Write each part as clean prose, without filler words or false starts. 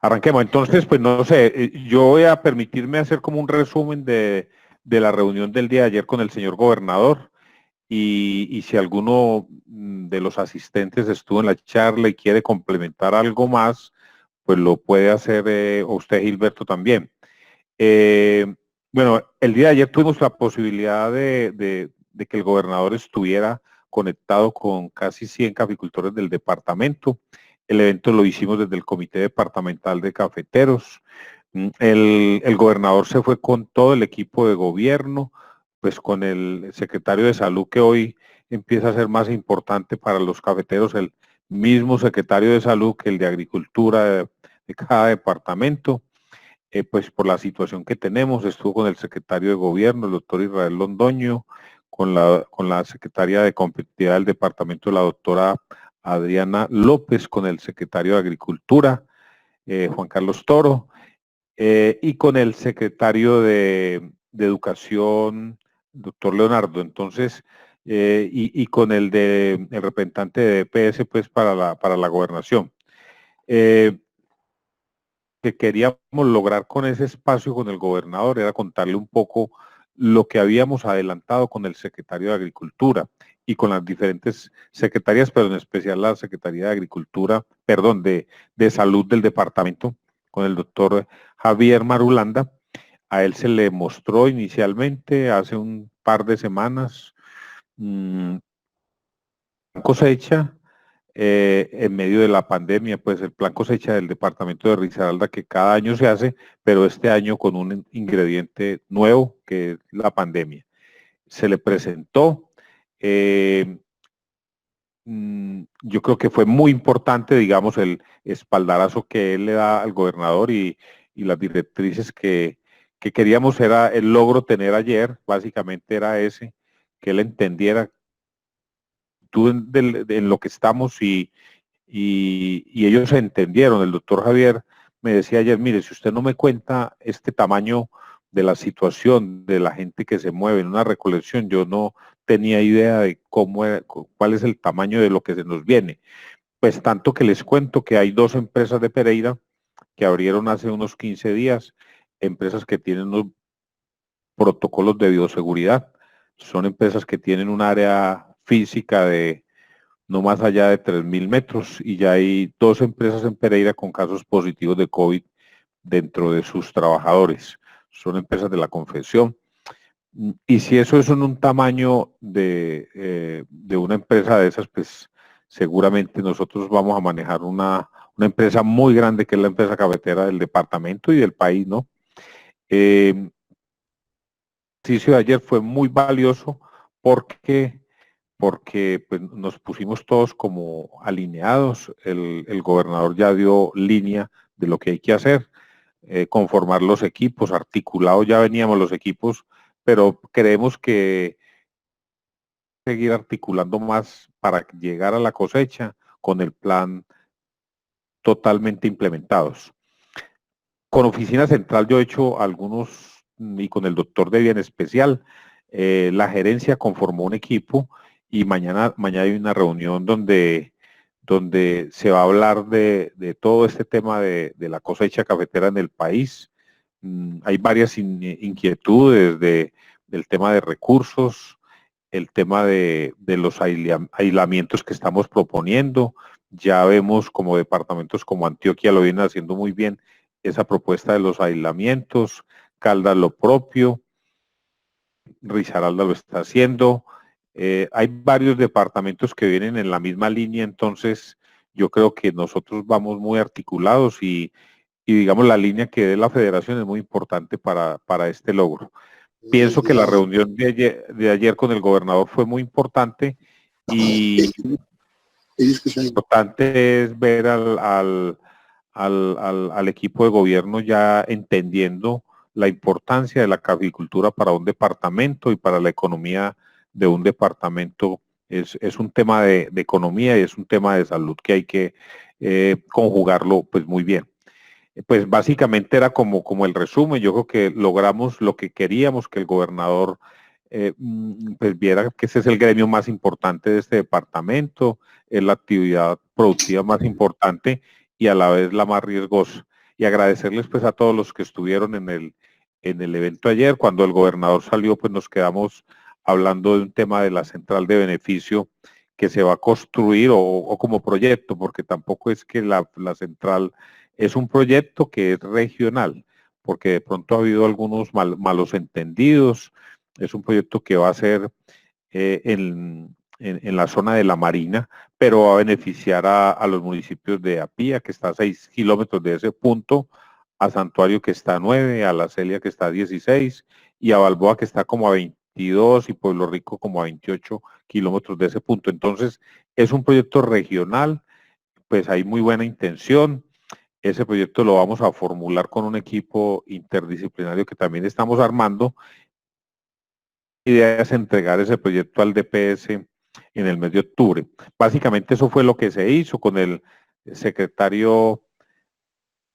Arranquemos. Entonces, pues no sé, yo voy a permitirme hacer como un resumen de la reunión del día de ayer con el señor gobernador y si alguno de los asistentes estuvo en la charla y quiere complementar algo más, pues lo puede hacer o usted, Gilberto, también. Eh, bueno, el día de ayer tuvimos la posibilidad de que el gobernador estuviera conectado con casi 100 caficultores del departamento. El evento lo hicimos desde el Comité Departamental de Cafeteros. El gobernador se fue con todo el equipo de gobierno, pues con el secretario de Salud, que hoy empieza a ser más importante para los cafeteros, el mismo secretario de Salud que el de Agricultura de cada departamento. Pues por la situación que tenemos, estuvo con el secretario de Gobierno, el doctor Israel Londoño, con la secretaria de Competitividad del departamento, la doctora Adriana López, con el secretario de Agricultura, Juan Carlos Toro, y con el secretario de Educación, doctor Leonardo. Entonces, y con el representante de EPS, pues para la gobernación. Que queríamos lograr con ese espacio con el gobernador era contarle un poco lo que habíamos adelantado con el secretario de Agricultura y con las diferentes secretarías, pero en especial la Secretaría de Agricultura, perdón, de Salud del departamento, con el doctor Javier Marulanda. A él se le mostró inicialmente hace un par de semanas cosecha en medio de la pandemia, pues el plan cosecha del departamento de Risaralda que cada año se hace, pero este año con un ingrediente nuevo que es la pandemia. Se le presentó, yo creo que fue muy importante, digamos, el espaldarazo que él le da al gobernador y las directrices que queríamos era el logro tener ayer, básicamente era ese, que él entendiera tú en lo que estamos y ellos se entendieron. El doctor Javier me decía ayer, mire, si usted no me cuenta este tamaño de la situación, de la gente que se mueve en una recolección, yo no tenía idea de cuál es el tamaño de lo que se nos viene. Pues tanto que les cuento que hay dos empresas de Pereira que abrieron hace unos 15 días, empresas que tienen unos protocolos de bioseguridad. Son empresas que tienen un área física de no más allá de 3.000 metros y ya hay dos empresas en Pereira con casos positivos de COVID dentro de sus trabajadores. Son empresas de la confección. Y si eso es en un tamaño de una empresa de esas, pues seguramente nosotros vamos a manejar una empresa muy grande que es la empresa cafetera del departamento y del país, ¿no? El ejercicio de ayer fue muy valioso porque pues, nos pusimos todos como alineados. El gobernador ya dio línea de lo que hay que hacer, conformar los equipos, articulados ya veníamos los equipos, pero creemos que seguir articulando más para llegar a la cosecha con el plan totalmente implementados. Con Oficina Central yo he hecho algunos, y con el doctor Debbie en especial, la gerencia conformó un equipo y mañana hay una reunión donde se va a hablar de todo este tema de la cosecha cafetera en el país. Hay varias inquietudes del tema de recursos, el tema de los aislamientos que estamos proponiendo. Ya vemos como departamentos como Antioquia lo vienen haciendo muy bien esa propuesta de los aislamientos, Caldas lo propio, Risaralda lo está haciendo. Hay varios departamentos que vienen en la misma línea, entonces yo creo que nosotros vamos muy articulados y digamos la línea que dé la federación es muy importante para este logro. Pienso que la reunión de ayer con el gobernador fue muy importante y lo importante es ver al equipo de gobierno ya entendiendo la importancia de la caficultura para un departamento y para la economía de un departamento. Es un tema de economía y es un tema de salud que hay que conjugarlo pues muy bien. Pues básicamente era como el resumen. Yo creo que logramos lo que queríamos, que el gobernador pues viera que ese es el gremio más importante de este departamento, es la actividad productiva más importante y a la vez la más riesgosa. y agradecerles pues a todos los que estuvieron en el evento ayer. Cuando el gobernador salió, pues nos quedamos hablando de un tema de la central de beneficio que se va a construir o como proyecto, porque tampoco es que la central es un proyecto que es regional, porque de pronto ha habido algunos malos entendidos. Es un proyecto que va a ser en la zona de la Marina, pero va a beneficiar a los municipios de Apía, que está a 6 kilómetros de ese punto, a Santuario, que está a 9, a La Celia, que está a 16, y a Balboa, que está como a 22, y Pueblo Rico como a 28 kilómetros de ese punto. Entonces, es un proyecto regional, pues hay muy buena intención. Ese proyecto lo vamos a formular con un equipo interdisciplinario que también estamos armando. La idea es entregar ese proyecto al DPS en el mes de octubre. Básicamente eso fue lo que se hizo con el secretario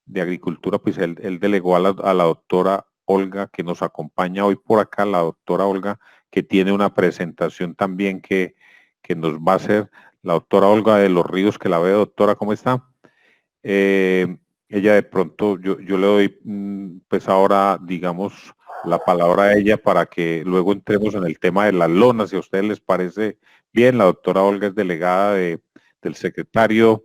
de Agricultura, pues él delegó a la doctora Olga, que nos acompaña hoy por acá, la doctora Olga, que tiene una presentación también que nos va a hacer la doctora Olga de los Ríos, que la ve. Doctora, ¿cómo está? Ella de pronto, yo le doy pues ahora, digamos, la palabra a ella para que luego entremos en el tema de las lonas, si a ustedes les parece bien. La doctora Olga es delegada del secretario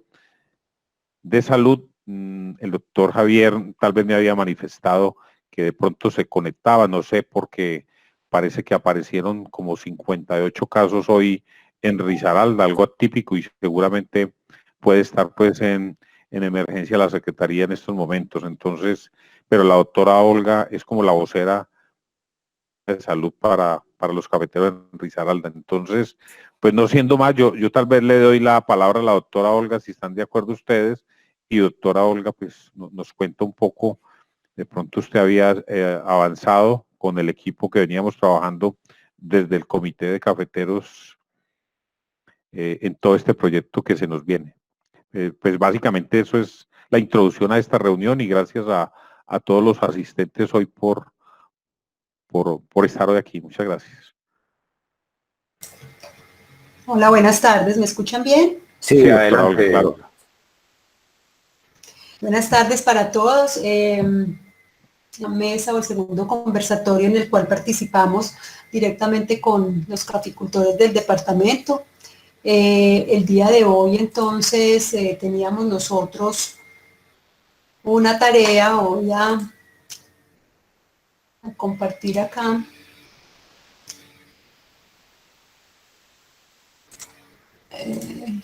de Salud. El doctor Javier tal vez me había manifestado que de pronto se conectaba, no sé, porque parece que aparecieron como 58 casos hoy en Risaralda, algo atípico, y seguramente puede estar pues en emergencia la Secretaría en estos momentos. Entonces, pero la doctora Olga es como la vocera de salud para los cafeteros en Risaralda. Entonces, pues no siendo más, yo tal vez le doy la palabra a la doctora Olga, si están de acuerdo ustedes, y doctora Olga, pues nos cuenta un poco. De pronto usted había avanzado con el equipo que veníamos trabajando desde el Comité de Cafeteros en todo este proyecto que se nos viene. Pues básicamente eso es la introducción a esta reunión, y gracias a todos los asistentes hoy por estar hoy aquí. Muchas gracias. Hola, buenas tardes. ¿Me escuchan bien? Sí, doctora Olga, claro. Buenas tardes para todos. La mesa o el segundo conversatorio en el cual participamos directamente con los caficultores del departamento. El día de hoy, entonces, teníamos nosotros una tarea. Voy a compartir acá.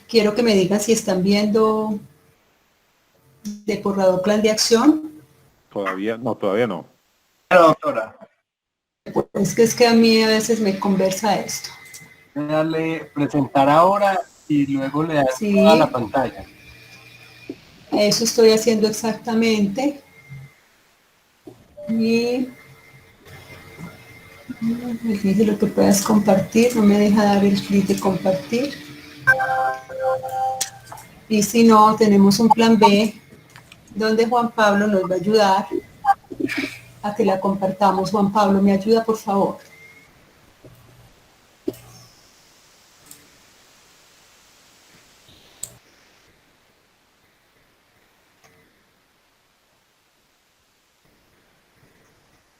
Quiero que me digan si están viendo de borrador plan de acción. Todavía no. Claro, doctora. Es que a mí a veces me conversa esto. Dale presentar ahora y luego le das a la pantalla. Eso estoy haciendo exactamente. Y me dice lo que puedas compartir, no me deja dar el clic de compartir. Y si no, tenemos un plan B donde Juan Pablo nos va a ayudar a que la compartamos. Juan Pablo, ¿me ayuda, por favor?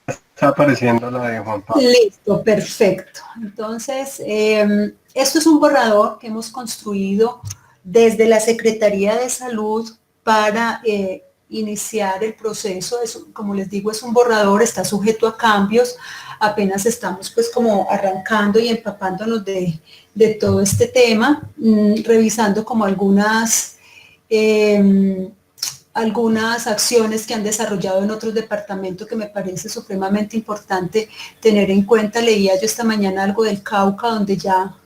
Está apareciendo la de Juan Pablo. Listo, perfecto. Entonces, esto es un borrador que hemos construido desde la Secretaría de Salud para iniciar el proceso. Como les digo, es un borrador, está sujeto a cambios. Apenas estamos pues como arrancando y empapándonos de todo este tema, revisando como algunas acciones que han desarrollado en otros departamentos que me parece supremamente importante tener en cuenta. Leía yo esta mañana algo del Cauca, donde ya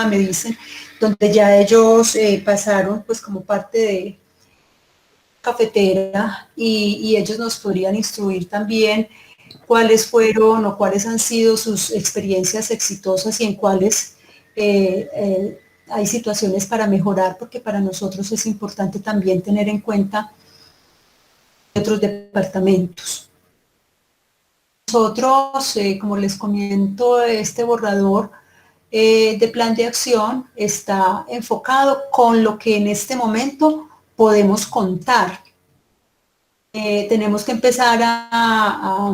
me dicen, donde ya ellos pasaron pues como parte de cafetera, y ellos nos podrían instruir también cuáles fueron o cuáles han sido sus experiencias exitosas y en cuáles hay situaciones para mejorar, porque para nosotros es importante también tener en cuenta otros departamentos. Nosotros, como les comento, este borrador de plan de acción está enfocado con lo que en este momento podemos contar. Tenemos que empezar a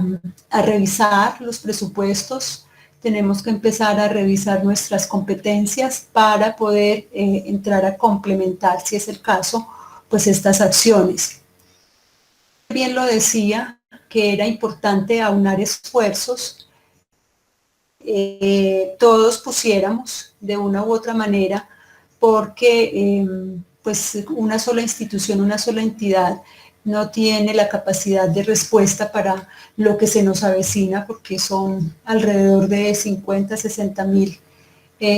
revisar los presupuestos, tenemos que empezar a revisar nuestras competencias para poder entrar a complementar, si es el caso, pues estas acciones. Bien lo decía, que era importante aunar esfuerzos, todos pusiéramos de una u otra manera, porque pues una sola institución, una sola entidad no tiene la capacidad de respuesta para lo que se nos avecina, porque son alrededor de 50, 60 mil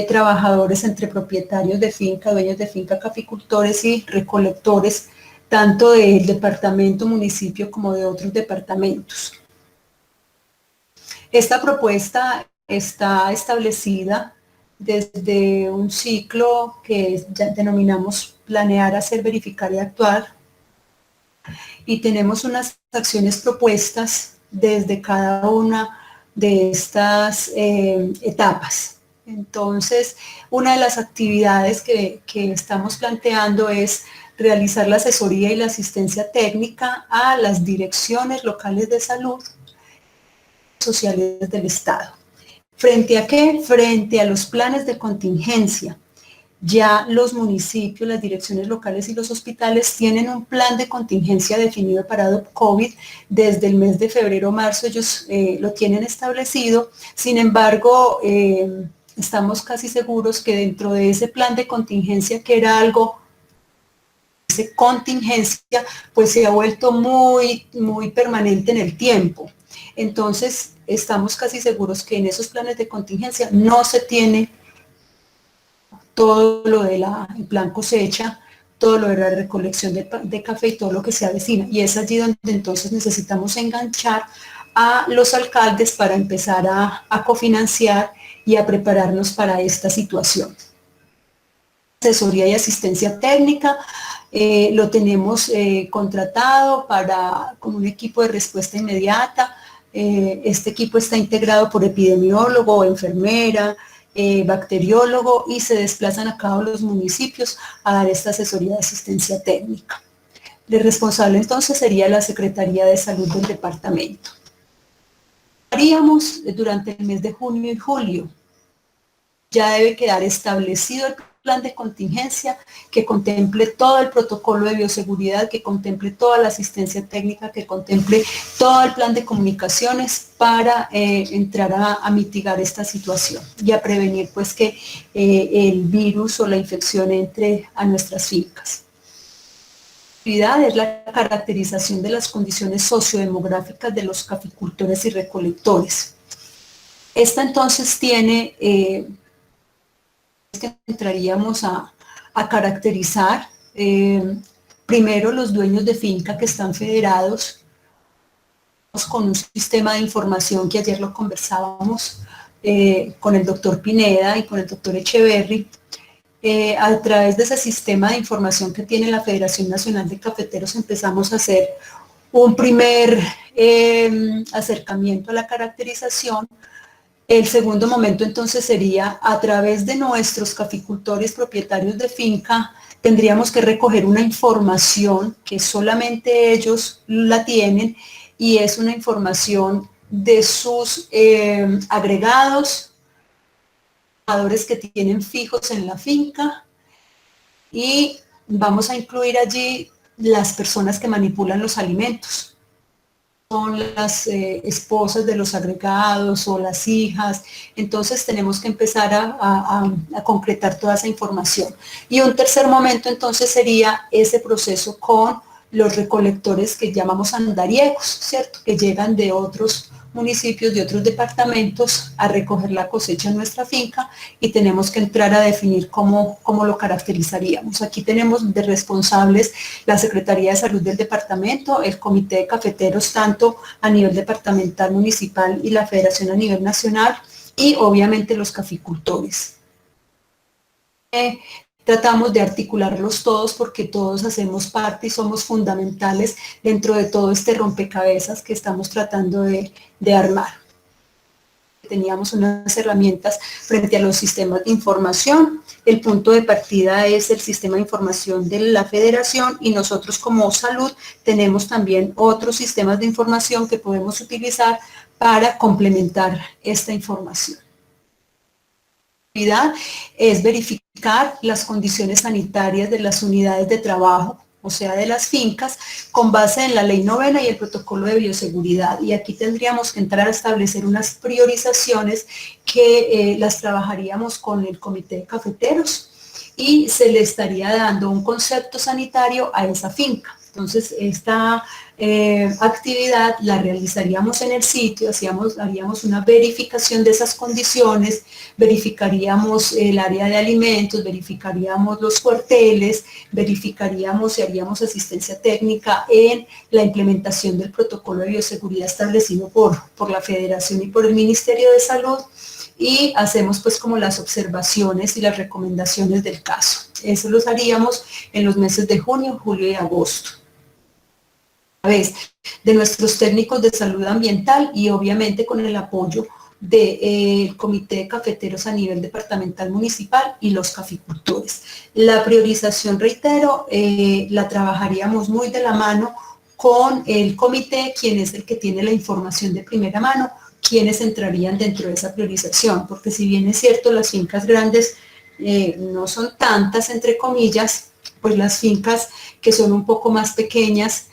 trabajadores entre propietarios de finca, dueños de finca, caficultores y recolectores, tanto del departamento, municipio, como de otros departamentos. Esta propuesta está establecida desde un ciclo que ya denominamos planear, hacer, verificar y actuar, y tenemos unas acciones propuestas desde cada una de estas etapas. Entonces, una de las actividades que estamos planteando es realizar la asesoría y la asistencia técnica a las direcciones locales de salud sociales del Estado. ¿Frente a qué? Frente a los planes de contingencia. Ya los municipios, las direcciones locales y los hospitales tienen un plan de contingencia definido para COVID desde el mes de febrero o marzo, ellos lo tienen establecido. Sin embargo, estamos casi seguros que dentro de ese plan de contingencia, que era algo, esa contingencia, pues se ha vuelto muy, muy permanente en el tiempo. Entonces, estamos casi seguros que en esos planes de contingencia no se tiene todo lo de el plan cosecha, todo lo de la recolección de café y todo lo que se avecina. Y es allí donde entonces necesitamos enganchar a los alcaldes para empezar a cofinanciar y a prepararnos para esta situación. Asesoría y asistencia técnica, lo tenemos contratado con un equipo de respuesta inmediata. Este equipo está integrado por epidemiólogo, enfermera, bacteriólogo, y se desplazan a cada uno de los municipios a dar esta asesoría de asistencia técnica. El responsable entonces sería la Secretaría de Salud del departamento. Haríamos durante el mes de junio y julio. Ya debe quedar establecido el plan de contingencia que contemple todo el protocolo de bioseguridad, que contemple toda la asistencia técnica, que contemple todo el plan de comunicaciones para entrar a mitigar esta situación y a prevenir pues que el virus o la infección entre a nuestras fincas. La actividad es la caracterización de las condiciones sociodemográficas de los caficultores y recolectores. Esta entonces tiene que entraríamos a caracterizar primero los dueños de finca que están federados con un sistema de información que ayer lo conversábamos con el doctor Pineda y con el doctor Echeverry. A través de ese sistema de información que tiene la Federación Nacional de Cafeteros empezamos a hacer un primer acercamiento a la caracterización. El segundo momento entonces sería a través de nuestros caficultores propietarios de finca, tendríamos que recoger una información que solamente ellos la tienen, y es una información de sus agregados, trabajadores que tienen fijos en la finca, y vamos a incluir allí las personas que manipulan los alimentos. Son las esposas de los agregados o las hijas. Entonces tenemos que empezar a concretar toda esa información. Y un tercer momento entonces sería ese proceso con los recolectores que llamamos andariegos, ¿cierto? Que llegan de otros municipios, de otros departamentos a recoger la cosecha en nuestra finca, y tenemos que entrar a definir cómo lo caracterizaríamos. Aquí tenemos de responsables la Secretaría de Salud del departamento, el Comité de Cafeteros tanto a nivel departamental, municipal y la Federación a nivel nacional, y obviamente los caficultores. Tratamos de articularlos todos porque todos hacemos parte y somos fundamentales dentro de todo este rompecabezas que estamos tratando de armar. teníamos unas herramientas frente a los sistemas de información. El punto de partida es el sistema de información de la federación y nosotros como salud tenemos también otros sistemas de información que podemos utilizar para complementar esta información. La actividad es verificar las condiciones sanitarias de las unidades de trabajo, o sea, de las fincas, con base en la ley 9 y el protocolo de bioseguridad. Y aquí tendríamos que entrar a establecer unas priorizaciones que las trabajaríamos con el comité de cafeteros y se le estaría dando un concepto sanitario a esa finca. Entonces, esta actividad la realizaríamos en el sitio, haríamos una verificación de esas condiciones, verificaríamos el área de alimentos, verificaríamos los cuarteles, verificaríamos y haríamos asistencia técnica en la implementación del protocolo de bioseguridad establecido por la Federación y por el Ministerio de Salud, y hacemos pues como las observaciones y las recomendaciones del caso. Eso los haríamos en los meses de junio, julio y agosto. A través de nuestros técnicos de salud ambiental y obviamente con el apoyo del comité de cafeteros a nivel departamental municipal y los caficultores. La priorización, reitero, la trabajaríamos muy de la mano con el comité, quien es el que tiene la información de primera mano, quienes entrarían dentro de esa priorización, porque si bien es cierto las fincas grandes no son tantas, entre comillas, pues las fincas que son un poco más pequeñas,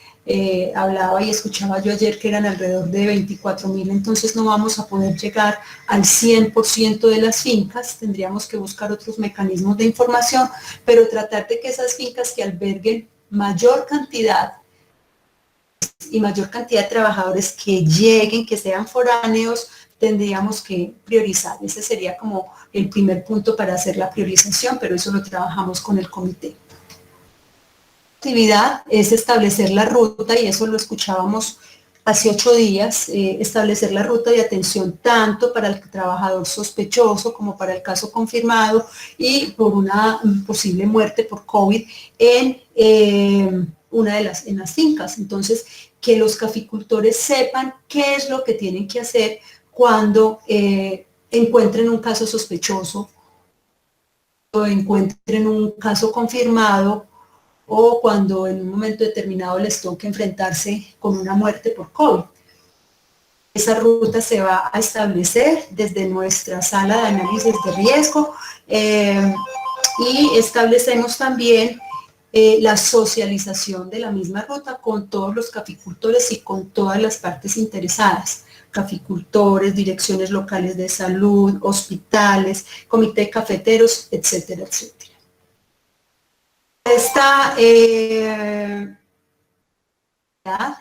hablaba y escuchaba yo ayer que eran alrededor de 24.000, entonces no vamos a poder llegar al 100% de las fincas, tendríamos que buscar otros mecanismos de información, pero tratar de que esas fincas que alberguen mayor cantidad y mayor cantidad de trabajadores que lleguen, que sean foráneos, tendríamos que priorizar. Ese sería como el primer punto para hacer la priorización, pero eso lo trabajamos con el comité. La actividad es establecer la ruta, y eso lo escuchábamos hace 8 días, establecer la ruta de atención tanto para el trabajador sospechoso como para el caso confirmado y por una posible muerte por COVID en en las fincas. Entonces, que los caficultores sepan qué es lo que tienen que hacer cuando encuentren un caso sospechoso o encuentren un caso confirmado o cuando en un momento determinado les toque enfrentarse con una muerte por COVID. Esa ruta se va a establecer desde nuestra sala de análisis de riesgo y establecemos también la socialización de la misma ruta con todos los caficultores y con todas las partes interesadas, caficultores, direcciones locales de salud, hospitales, comité de cafeteros, etcétera, etcétera. Esta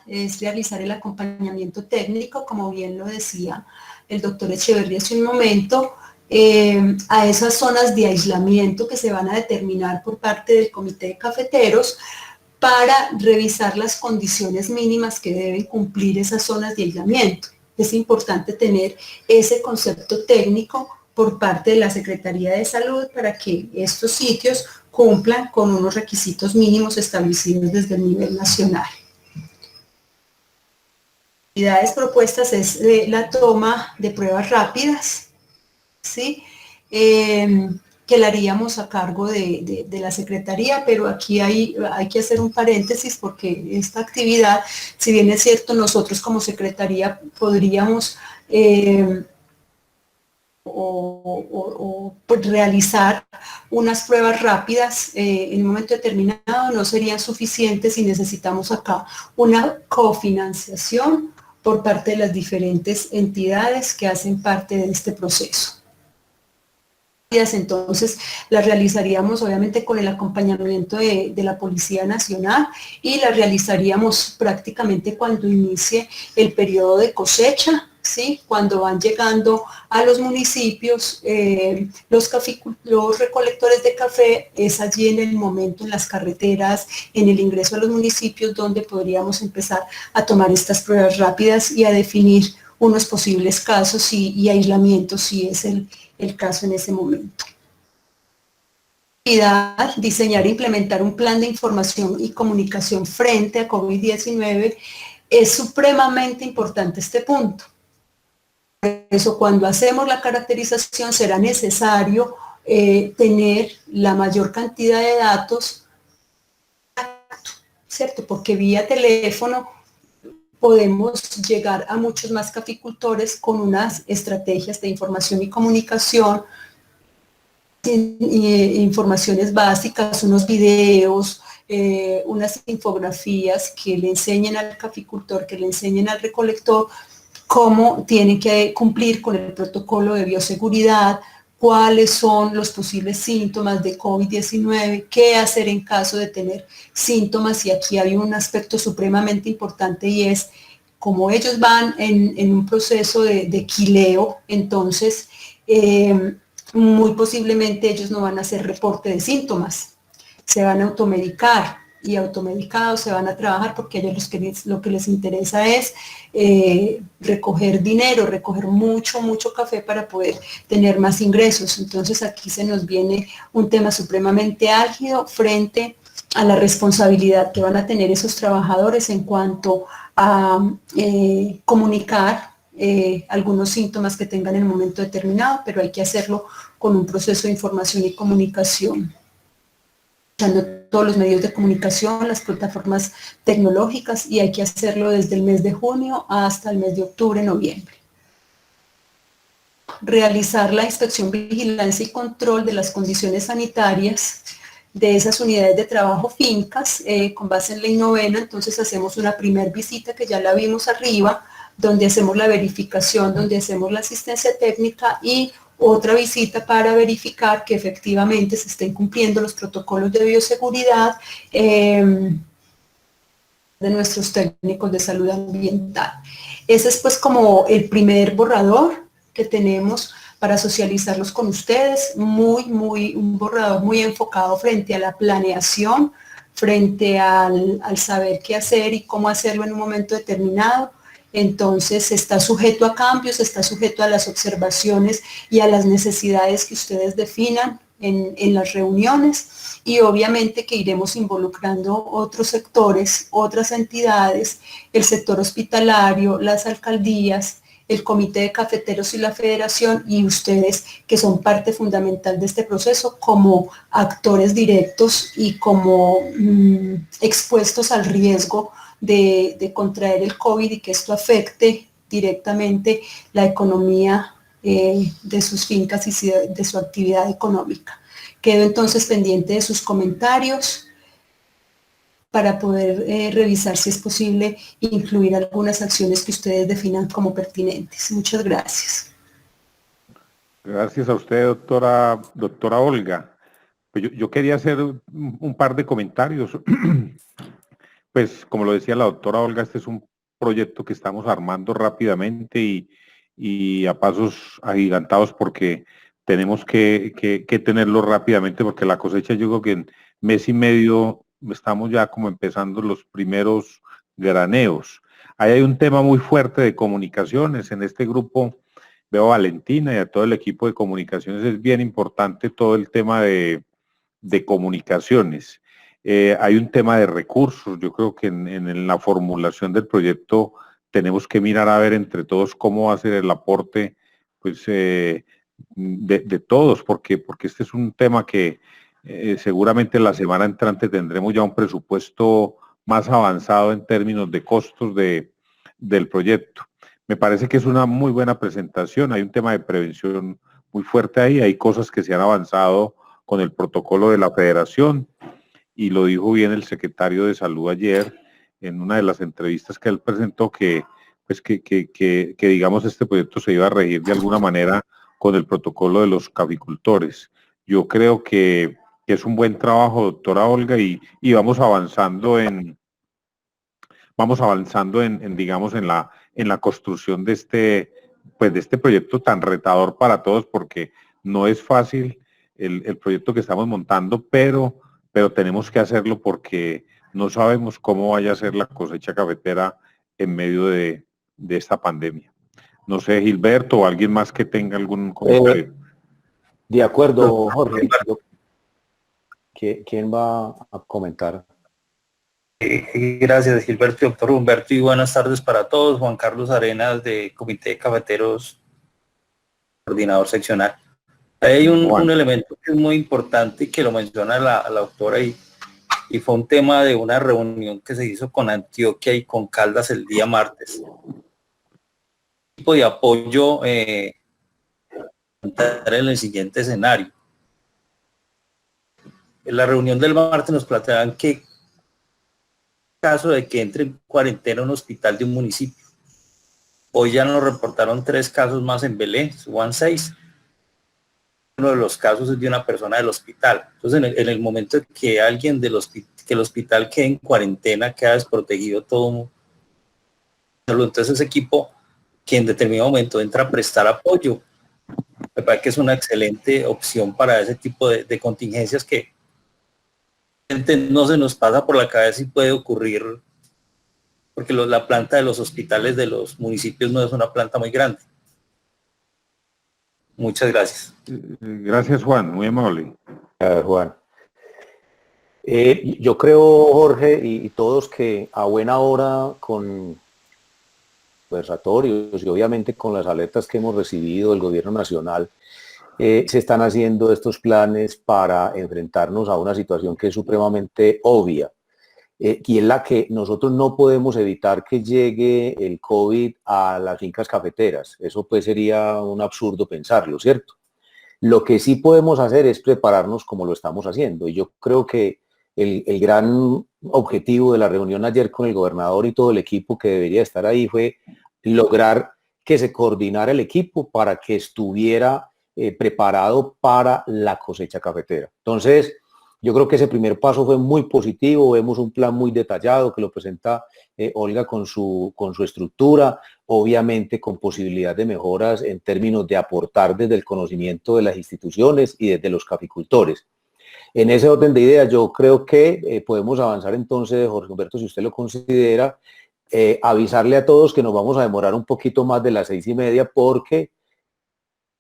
es realizar el acompañamiento técnico, como bien lo decía el doctor Echeverría hace un momento, a esas zonas de aislamiento que se van a determinar por parte del comité de cafeteros para revisar las condiciones mínimas que deben cumplir esas zonas de aislamiento. Es importante tener ese concepto técnico por parte de la Secretaría de Salud para que estos sitios cumplan con unos requisitos mínimos establecidos desde el nivel nacional. Actividades propuestas es la toma de pruebas rápidas, ¿sí? Que la haríamos a cargo de la Secretaría, pero aquí hay que hacer un paréntesis porque esta actividad, si bien es cierto, nosotros como Secretaría podríamos pues, realizar unas pruebas rápidas en un momento determinado, no serían suficientes y necesitamos acá una cofinanciación por parte de las diferentes entidades que hacen parte de este proceso. Entonces las realizaríamos obviamente con el acompañamiento de la Policía Nacional y las realizaríamos prácticamente cuando inicie el periodo de cosecha, ¿sí? Cuando van llegando a los municipios, los recolectores de café, es allí en el momento, en las carreteras, en el ingreso a los municipios, donde podríamos empezar a tomar estas pruebas rápidas y a definir unos posibles casos y aislamientos, si es el caso en ese momento. Diseñar e implementar un plan de información y comunicación frente a COVID-19. Es supremamente importante este punto. eso, cuando hacemos la caracterización será necesario tener la mayor cantidad de datos, ¿cierto? Porque vía teléfono podemos llegar a muchos más caficultores con unas estrategias de información y comunicación, informaciones básicas, unos videos, unas infografías que le enseñen al caficultor, que le enseñen al recolector cómo tienen que cumplir con el protocolo de bioseguridad, cuáles son los posibles síntomas de COVID-19, qué hacer en caso de tener síntomas, y aquí hay un aspecto supremamente importante, y es como ellos van en un proceso de quileo, entonces muy posiblemente ellos no van a hacer reporte de síntomas, se van a automedicar, y automedicados se van a trabajar porque a ellos lo que les interesa es recoger dinero, recoger mucho café para poder tener más ingresos. Entonces aquí se nos viene un tema supremamente álgido frente a la responsabilidad que van a tener esos trabajadores en cuanto a comunicar algunos síntomas que tengan en un momento determinado, pero hay que hacerlo con un proceso de información y comunicación, usando todos los medios de comunicación, las plataformas tecnológicas, y hay que hacerlo desde el mes de junio hasta el mes de octubre, noviembre. Realizar la inspección, vigilancia y control de las condiciones sanitarias de esas unidades de trabajo fincas con base en ley 9ª. Entonces hacemos una primer visita que ya la vimos arriba, donde hacemos la verificación, donde hacemos la asistencia técnica, y otra visita para verificar que efectivamente se estén cumpliendo los protocolos de bioseguridad de nuestros técnicos de salud ambiental. Ese es pues como el primer borrador que tenemos para socializarlos con ustedes, un borrador muy enfocado frente a la planeación, frente al saber qué hacer y cómo hacerlo en un momento determinado. Entonces está sujeto a cambios, está sujeto a las observaciones y a las necesidades que ustedes definan en las reuniones, y obviamente que iremos involucrando otros sectores, otras entidades, el sector hospitalario, las alcaldías, el Comité de Cafeteros y la Federación, y ustedes, que son parte fundamental de este proceso como actores directos y como expuestos al riesgo de contraer el COVID y que esto afecte directamente la economía de sus fincas y de su actividad económica. Quedo entonces pendiente de sus comentarios para poder revisar si es posible incluir algunas acciones que ustedes definan como pertinentes. Muchas gracias. Gracias a usted, doctora Olga. Pues yo quería hacer un par de comentarios. Pues como lo decía la doctora Olga, este es un proyecto que estamos armando rápidamente y a pasos agigantados, porque tenemos que tenerlo rápidamente, porque la cosecha, yo creo que en mes y medio estamos ya como empezando los primeros graneos. Ahí hay un tema muy fuerte de comunicaciones. En este grupo veo a Valentina y a todo el equipo de comunicaciones. Es bien importante todo el tema de comunicaciones. Hay un tema de recursos. Yo creo que en la formulación del proyecto tenemos que mirar a ver entre todos cómo va a ser el aporte, pues, de todos, porque este es un tema que seguramente la semana entrante tendremos ya un presupuesto más avanzado en términos de costos del proyecto. Me parece que es una muy buena presentación. Hay un tema de prevención muy fuerte ahí. Hay cosas que se han avanzado con el protocolo de la federación, y lo dijo bien el secretario de Salud ayer en una de las entrevistas que él presentó, que digamos este proyecto se iba a regir de alguna manera con el protocolo de los caficultores. Yo creo que es un buen trabajo, doctora Olga, y vamos avanzando digamos, en la construcción de este proyecto tan retador para todos, porque no es fácil el proyecto que estamos montando, pero tenemos que hacerlo porque no sabemos cómo vaya a ser la cosecha cafetera en medio de esta pandemia. No sé, Gilberto o alguien más que tenga algún comentario. De acuerdo, Jorge. ¿Quién va a comentar? Gracias, Gilberto y doctor Humberto, y buenas tardes para todos. Juan Carlos Arenas, de Comité de Cafeteros coordinador seccional. Hay un elemento que es muy importante y que lo menciona la autora y fue un tema de una reunión que se hizo con Antioquia y con Caldas el día martes. Tipo de apoyo en el siguiente escenario. En la reunión del martes nos planteaban que en caso de que entre en cuarentena un hospital de un municipio. Hoy ya nos reportaron 3 casos más en Belén, van 6. Uno de los casos es de una persona del hospital. Entonces, en el momento de que alguien que el hospital quede en cuarentena, queda desprotegido todo. Entonces, ese equipo que en determinado momento entra a prestar apoyo, me parece que es una excelente opción para ese tipo de contingencias que no se nos pasa por la cabeza y puede ocurrir, porque la planta de los hospitales de los municipios no es una planta muy grande. Muchas gracias. Gracias, Juan, muy amable. Juan. Yo creo, Jorge, y todos, que a buena hora, con conversatorios y obviamente con las alertas que hemos recibido del gobierno nacional, se están haciendo estos planes para enfrentarnos a una situación que es supremamente obvia, y es la que nosotros no podemos evitar que llegue el COVID a las fincas cafeteras. Eso pues sería un absurdo pensarlo, ¿cierto? Lo que sí podemos hacer es prepararnos como lo estamos haciendo, y yo creo que el gran objetivo de la reunión ayer con el gobernador y todo el equipo que debería estar ahí fue lograr que se coordinara el equipo para que estuviera preparado para la cosecha cafetera. Entonces, yo creo que ese primer paso fue muy positivo. Vemos un plan muy detallado que lo presenta Olga con su estructura, obviamente con posibilidad de mejoras en términos de aportar desde el conocimiento de las instituciones y desde los caficultores. En ese orden de ideas, yo creo que podemos avanzar entonces, Jorge Humberto, si usted lo considera, avisarle a todos que nos vamos a demorar un poquito más de las 6:30, porque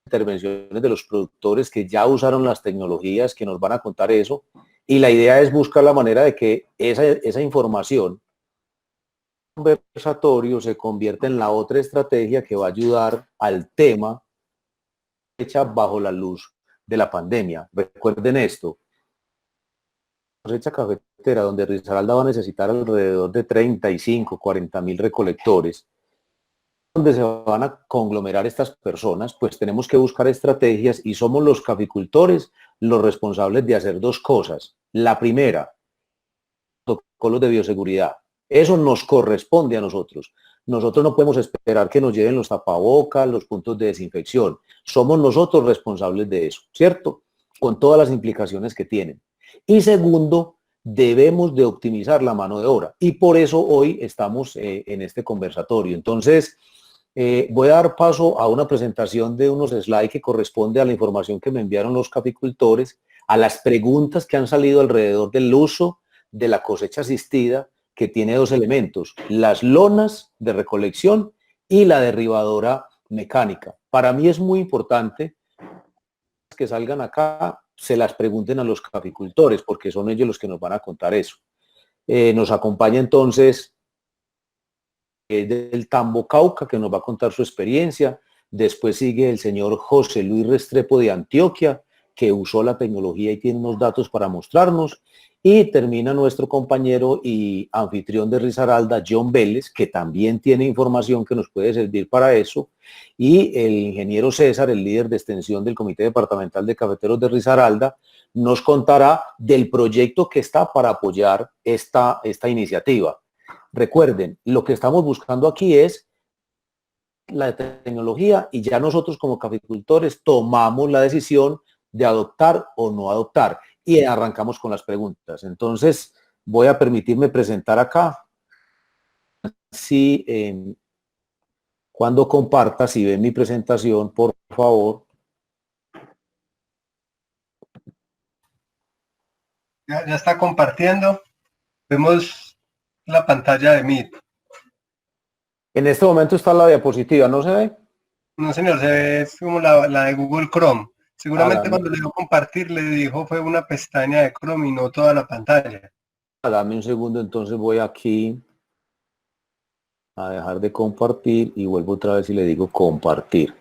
intervenciones de los productores que ya usaron las tecnologías, que nos van a contar eso, y la idea es buscar la manera de que esa información conversatorio se convierta en la otra estrategia que va a ayudar al tema hecha bajo la luz de la pandemia. Recuerden esto: cosecha cafetera, donde Risaralda va a necesitar alrededor de 35, 40 mil recolectores, donde se van a conglomerar estas personas, pues tenemos que buscar estrategias, y somos los caficultores los responsables de hacer 2 cosas. La primera, protocolos de bioseguridad. Eso nos corresponde a nosotros. Nosotros no podemos esperar que nos lleven los tapabocas, los puntos de desinfección. Somos nosotros responsables de eso, ¿cierto? Con todas las implicaciones que tienen. Y segundo, debemos de optimizar la mano de obra, y por eso hoy estamos en este conversatorio. Entonces, voy a dar paso a una presentación de unos slides que corresponde a la información que me enviaron los caficultores, a las preguntas que han salido alrededor del uso de la cosecha asistida, que tiene 2 elementos: las lonas de recolección y la derribadora mecánica. Para mí es muy importante que salgan acá, se las pregunten a los caficultores, porque son ellos los que nos van a contar eso. Nos acompaña entonces del Tambo, Cauca, que nos va a contar su experiencia. Después sigue el señor José Luis Restrepo de Antioquia, que usó la tecnología y tiene unos datos para mostrarnos. Y termina nuestro compañero y anfitrión de Risaralda, John Vélez, que también tiene información que nos puede servir para eso. Y el ingeniero César, el líder de extensión del Comité Departamental de Cafeteros de Risaralda, nos contará del proyecto que está para apoyar esta iniciativa. Recuerden, lo que estamos buscando aquí es la tecnología, y ya nosotros como caficultores tomamos la decisión de adoptar o no adoptar, y arrancamos con las preguntas. Entonces, voy a permitirme presentar acá. Si cuando comparta, si ven mi presentación, por favor. Ya está compartiendo. Vemos la pantalla de Meet. En este momento está la diapositiva, ¿no se ve? No, señor, se ve, es como la de Google Chrome. Seguramente cuando le dio compartir, le dijo fue una pestaña de Chrome y no toda la pantalla. Dame un segundo, entonces voy aquí a dejar de compartir y vuelvo otra vez y le digo compartir.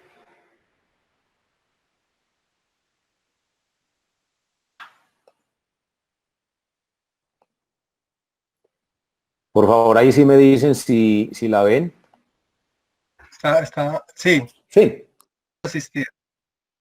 Por favor, ahí sí me dicen si la ven. Sí, Sí. asistir.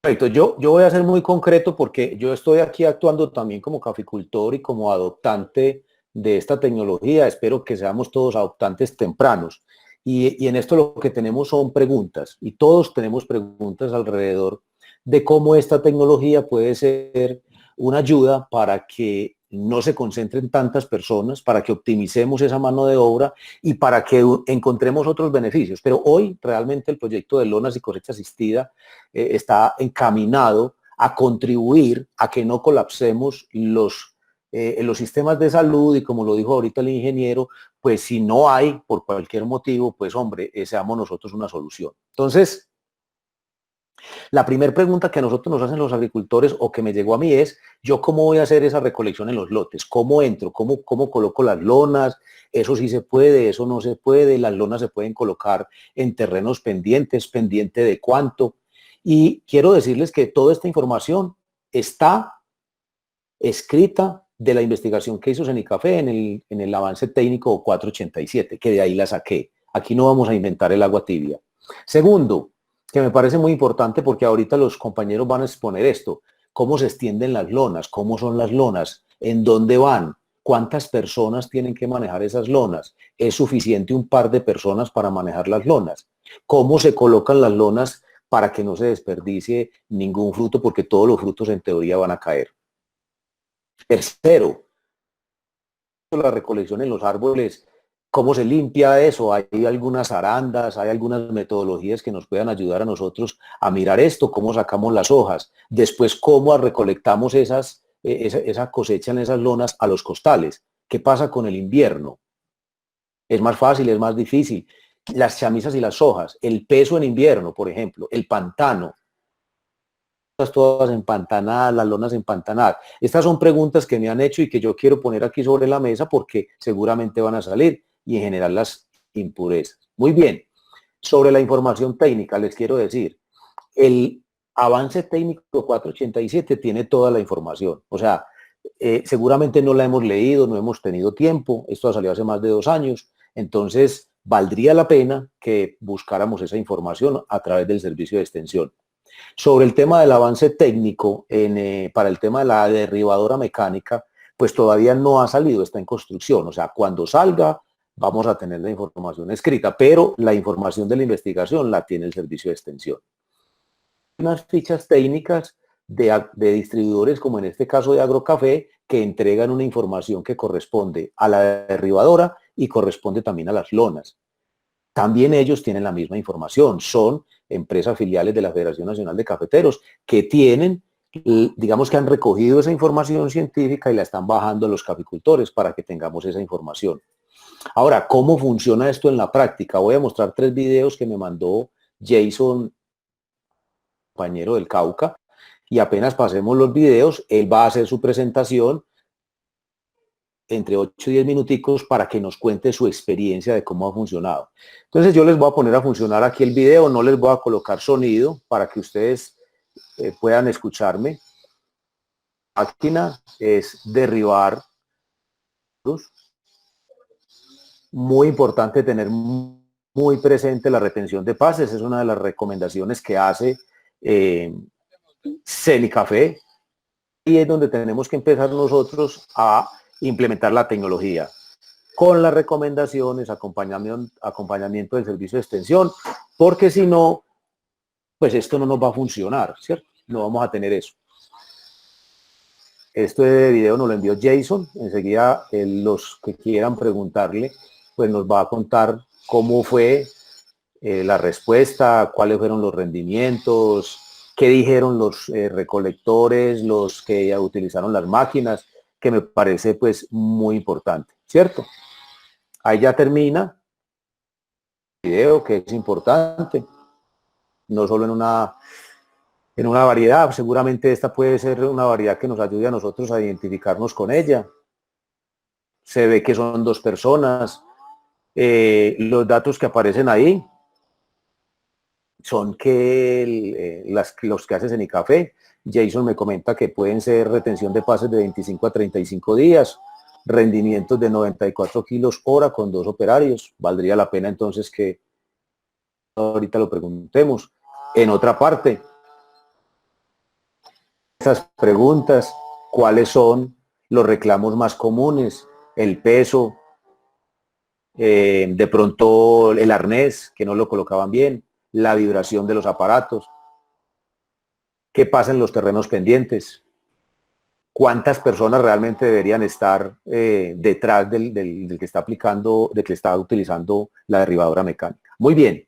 Perfecto, yo voy a ser muy concreto porque yo estoy aquí actuando también como caficultor y como adoptante de esta tecnología. Espero que seamos todos adoptantes tempranos. Y en esto lo que tenemos son preguntas y todos tenemos preguntas alrededor de cómo esta tecnología puede ser una ayuda para que no se concentren tantas personas, para que optimicemos esa mano de obra y para que encontremos otros beneficios. Pero hoy realmente el proyecto de lonas y cosecha asistida está encaminado a contribuir a que no colapsemos los sistemas de salud y como lo dijo ahorita el ingeniero, pues si no hay por cualquier motivo, pues hombre, seamos nosotros una solución. Entonces, la primera pregunta que a nosotros nos hacen los agricultores o que me llegó a mí es, ¿yo cómo voy a hacer esa recolección en los lotes? ¿Cómo entro? ¿Cómo coloco las lonas? Eso sí se puede, eso no se puede. Las lonas se pueden colocar en terrenos pendientes, pendiente de cuánto. Y quiero decirles que toda esta información está escrita de la investigación que hizo Cenicafé en el avance técnico 487, que de ahí la saqué. Aquí no vamos a inventar el agua tibia. Segundo, que me parece muy importante porque ahorita los compañeros van a exponer esto, cómo se extienden las lonas, cómo son las lonas, en dónde van, cuántas personas tienen que manejar esas lonas, es suficiente un par de personas para manejar las lonas, cómo se colocan las lonas para que no se desperdicie ningún fruto porque todos los frutos en teoría van a caer. Tercero, la recolección en los árboles, ¿cómo se limpia eso? Hay algunas arandas, hay algunas metodologías que nos puedan ayudar a nosotros a mirar esto, cómo sacamos las hojas, después cómo recolectamos esa cosecha en esas lonas a los costales. ¿Qué pasa con el invierno? ¿Es más fácil, es más difícil? Las chamisas y las hojas, el peso en invierno, por ejemplo, el pantano, todas empantanadas, las lonas empantanadas. Estas son preguntas que me han hecho y que yo quiero poner aquí sobre la mesa porque seguramente van a salir y en general las impurezas. Muy bien, sobre la información técnica les quiero decir, el avance técnico 487 tiene toda la información, o sea, seguramente no la hemos leído, no hemos tenido tiempo, esto ha salido hace más de 2 años, entonces valdría la pena que buscáramos esa información a través del servicio de extensión. Sobre el tema del avance técnico, para el tema de la derribadora mecánica, pues todavía no ha salido, está en construcción. O sea, cuando salga vamos a tener la información escrita, pero la información de la investigación la tiene el servicio de extensión. Unas fichas técnicas de distribuidores, como en este caso de Agrocafé, que entregan una información que corresponde a la derribadora y corresponde también a las lonas. También ellos tienen la misma información, son empresas filiales de la Federación Nacional de Cafeteros que tienen, digamos que han recogido esa información científica y la están bajando a los caficultores para que tengamos esa información. Ahora, ¿cómo funciona esto en la práctica? Voy a mostrar 3 videos que me mandó Jason, compañero del Cauca, y apenas pasemos los videos, él va a hacer su presentación entre 8 y 10 minuticos para que nos cuente su experiencia de cómo ha funcionado. Entonces yo les voy a poner a funcionar aquí el video, no les voy a colocar sonido para que ustedes puedan escucharme. La máquina es derribar. Muy importante tener muy presente la retención de pases, es una de las recomendaciones que hace Cenicafé y es donde tenemos que empezar nosotros a implementar la tecnología con las recomendaciones, acompañamiento del servicio de extensión, porque si no, pues esto no nos va a funcionar, ¿cierto? No vamos a tener eso. Este video nos lo envió Jason, enseguida los que quieran preguntarle, pues nos va a contar cómo fue la respuesta, cuáles fueron los rendimientos, qué dijeron los recolectores, los que ya utilizaron las máquinas, que me parece pues muy importante, ¿cierto? Ahí ya termina el video, que es importante, no solo en una variedad, seguramente esta puede ser una variedad que nos ayude a nosotros a identificarnos con ella. Se ve que son 2 personas, los datos que aparecen ahí son que los que hace Cenicafé. Jason me comenta que pueden ser retención de pases de 25 a 35 días, rendimientos de 94 kilos hora con 2 operarios. Valdría la pena entonces que ahorita lo preguntemos. En otra parte, estas preguntas, ¿cuáles son los reclamos más comunes? El peso, de pronto el arnés, que no lo colocaban bien, la vibración de los aparatos. ¿Qué pasa en los terrenos pendientes? ¿Cuántas personas realmente deberían estar detrás del que está aplicando, del que está utilizando la derribadora mecánica? Muy bien.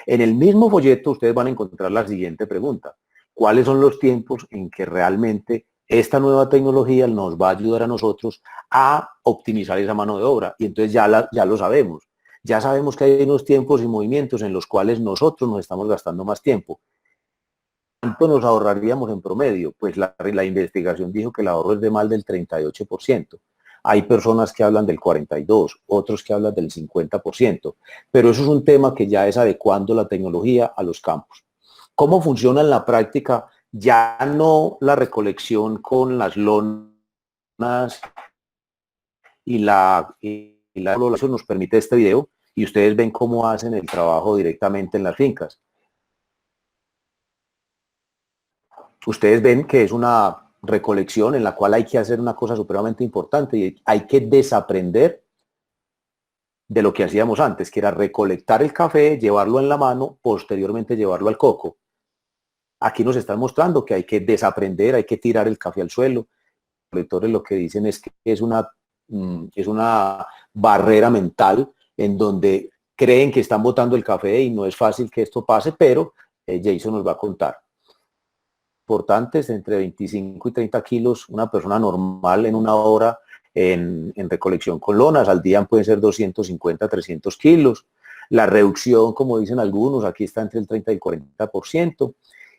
En el mismo folleto ustedes van a encontrar la siguiente pregunta. ¿Cuáles son los tiempos en que realmente esta nueva tecnología nos va a ayudar a nosotros a optimizar esa mano de obra? Y entonces ya lo sabemos. Ya sabemos que hay unos tiempos y movimientos en los cuales nosotros nos estamos gastando más tiempo. ¿Cuánto nos ahorraríamos en promedio? Pues la investigación dijo que el ahorro es de más del 38%. Hay personas que hablan del 42%, otros que hablan del 50%, pero eso es un tema que ya es adecuando la tecnología a los campos. ¿Cómo funciona en la práctica? Ya no la recolección con las lonas eso nos permite este video y ustedes ven cómo hacen el trabajo directamente en las fincas. Ustedes ven que es una recolección en la cual hay que hacer una cosa supremamente importante y hay que desaprender de lo que hacíamos antes, que era recolectar el café, llevarlo en la mano, posteriormente llevarlo al coco. Aquí nos están mostrando que hay que desaprender, hay que tirar el café al suelo. Los lectores lo que dicen es que es una barrera mental en donde creen que están botando el café y no es fácil que esto pase, pero Jason nos va a contar. Importantes, entre 25 y 30 kilos, una persona normal en una hora en recolección con lonas, al día pueden ser 250, 300 kilos. La reducción, como dicen algunos, aquí está entre el 30 y el 40%,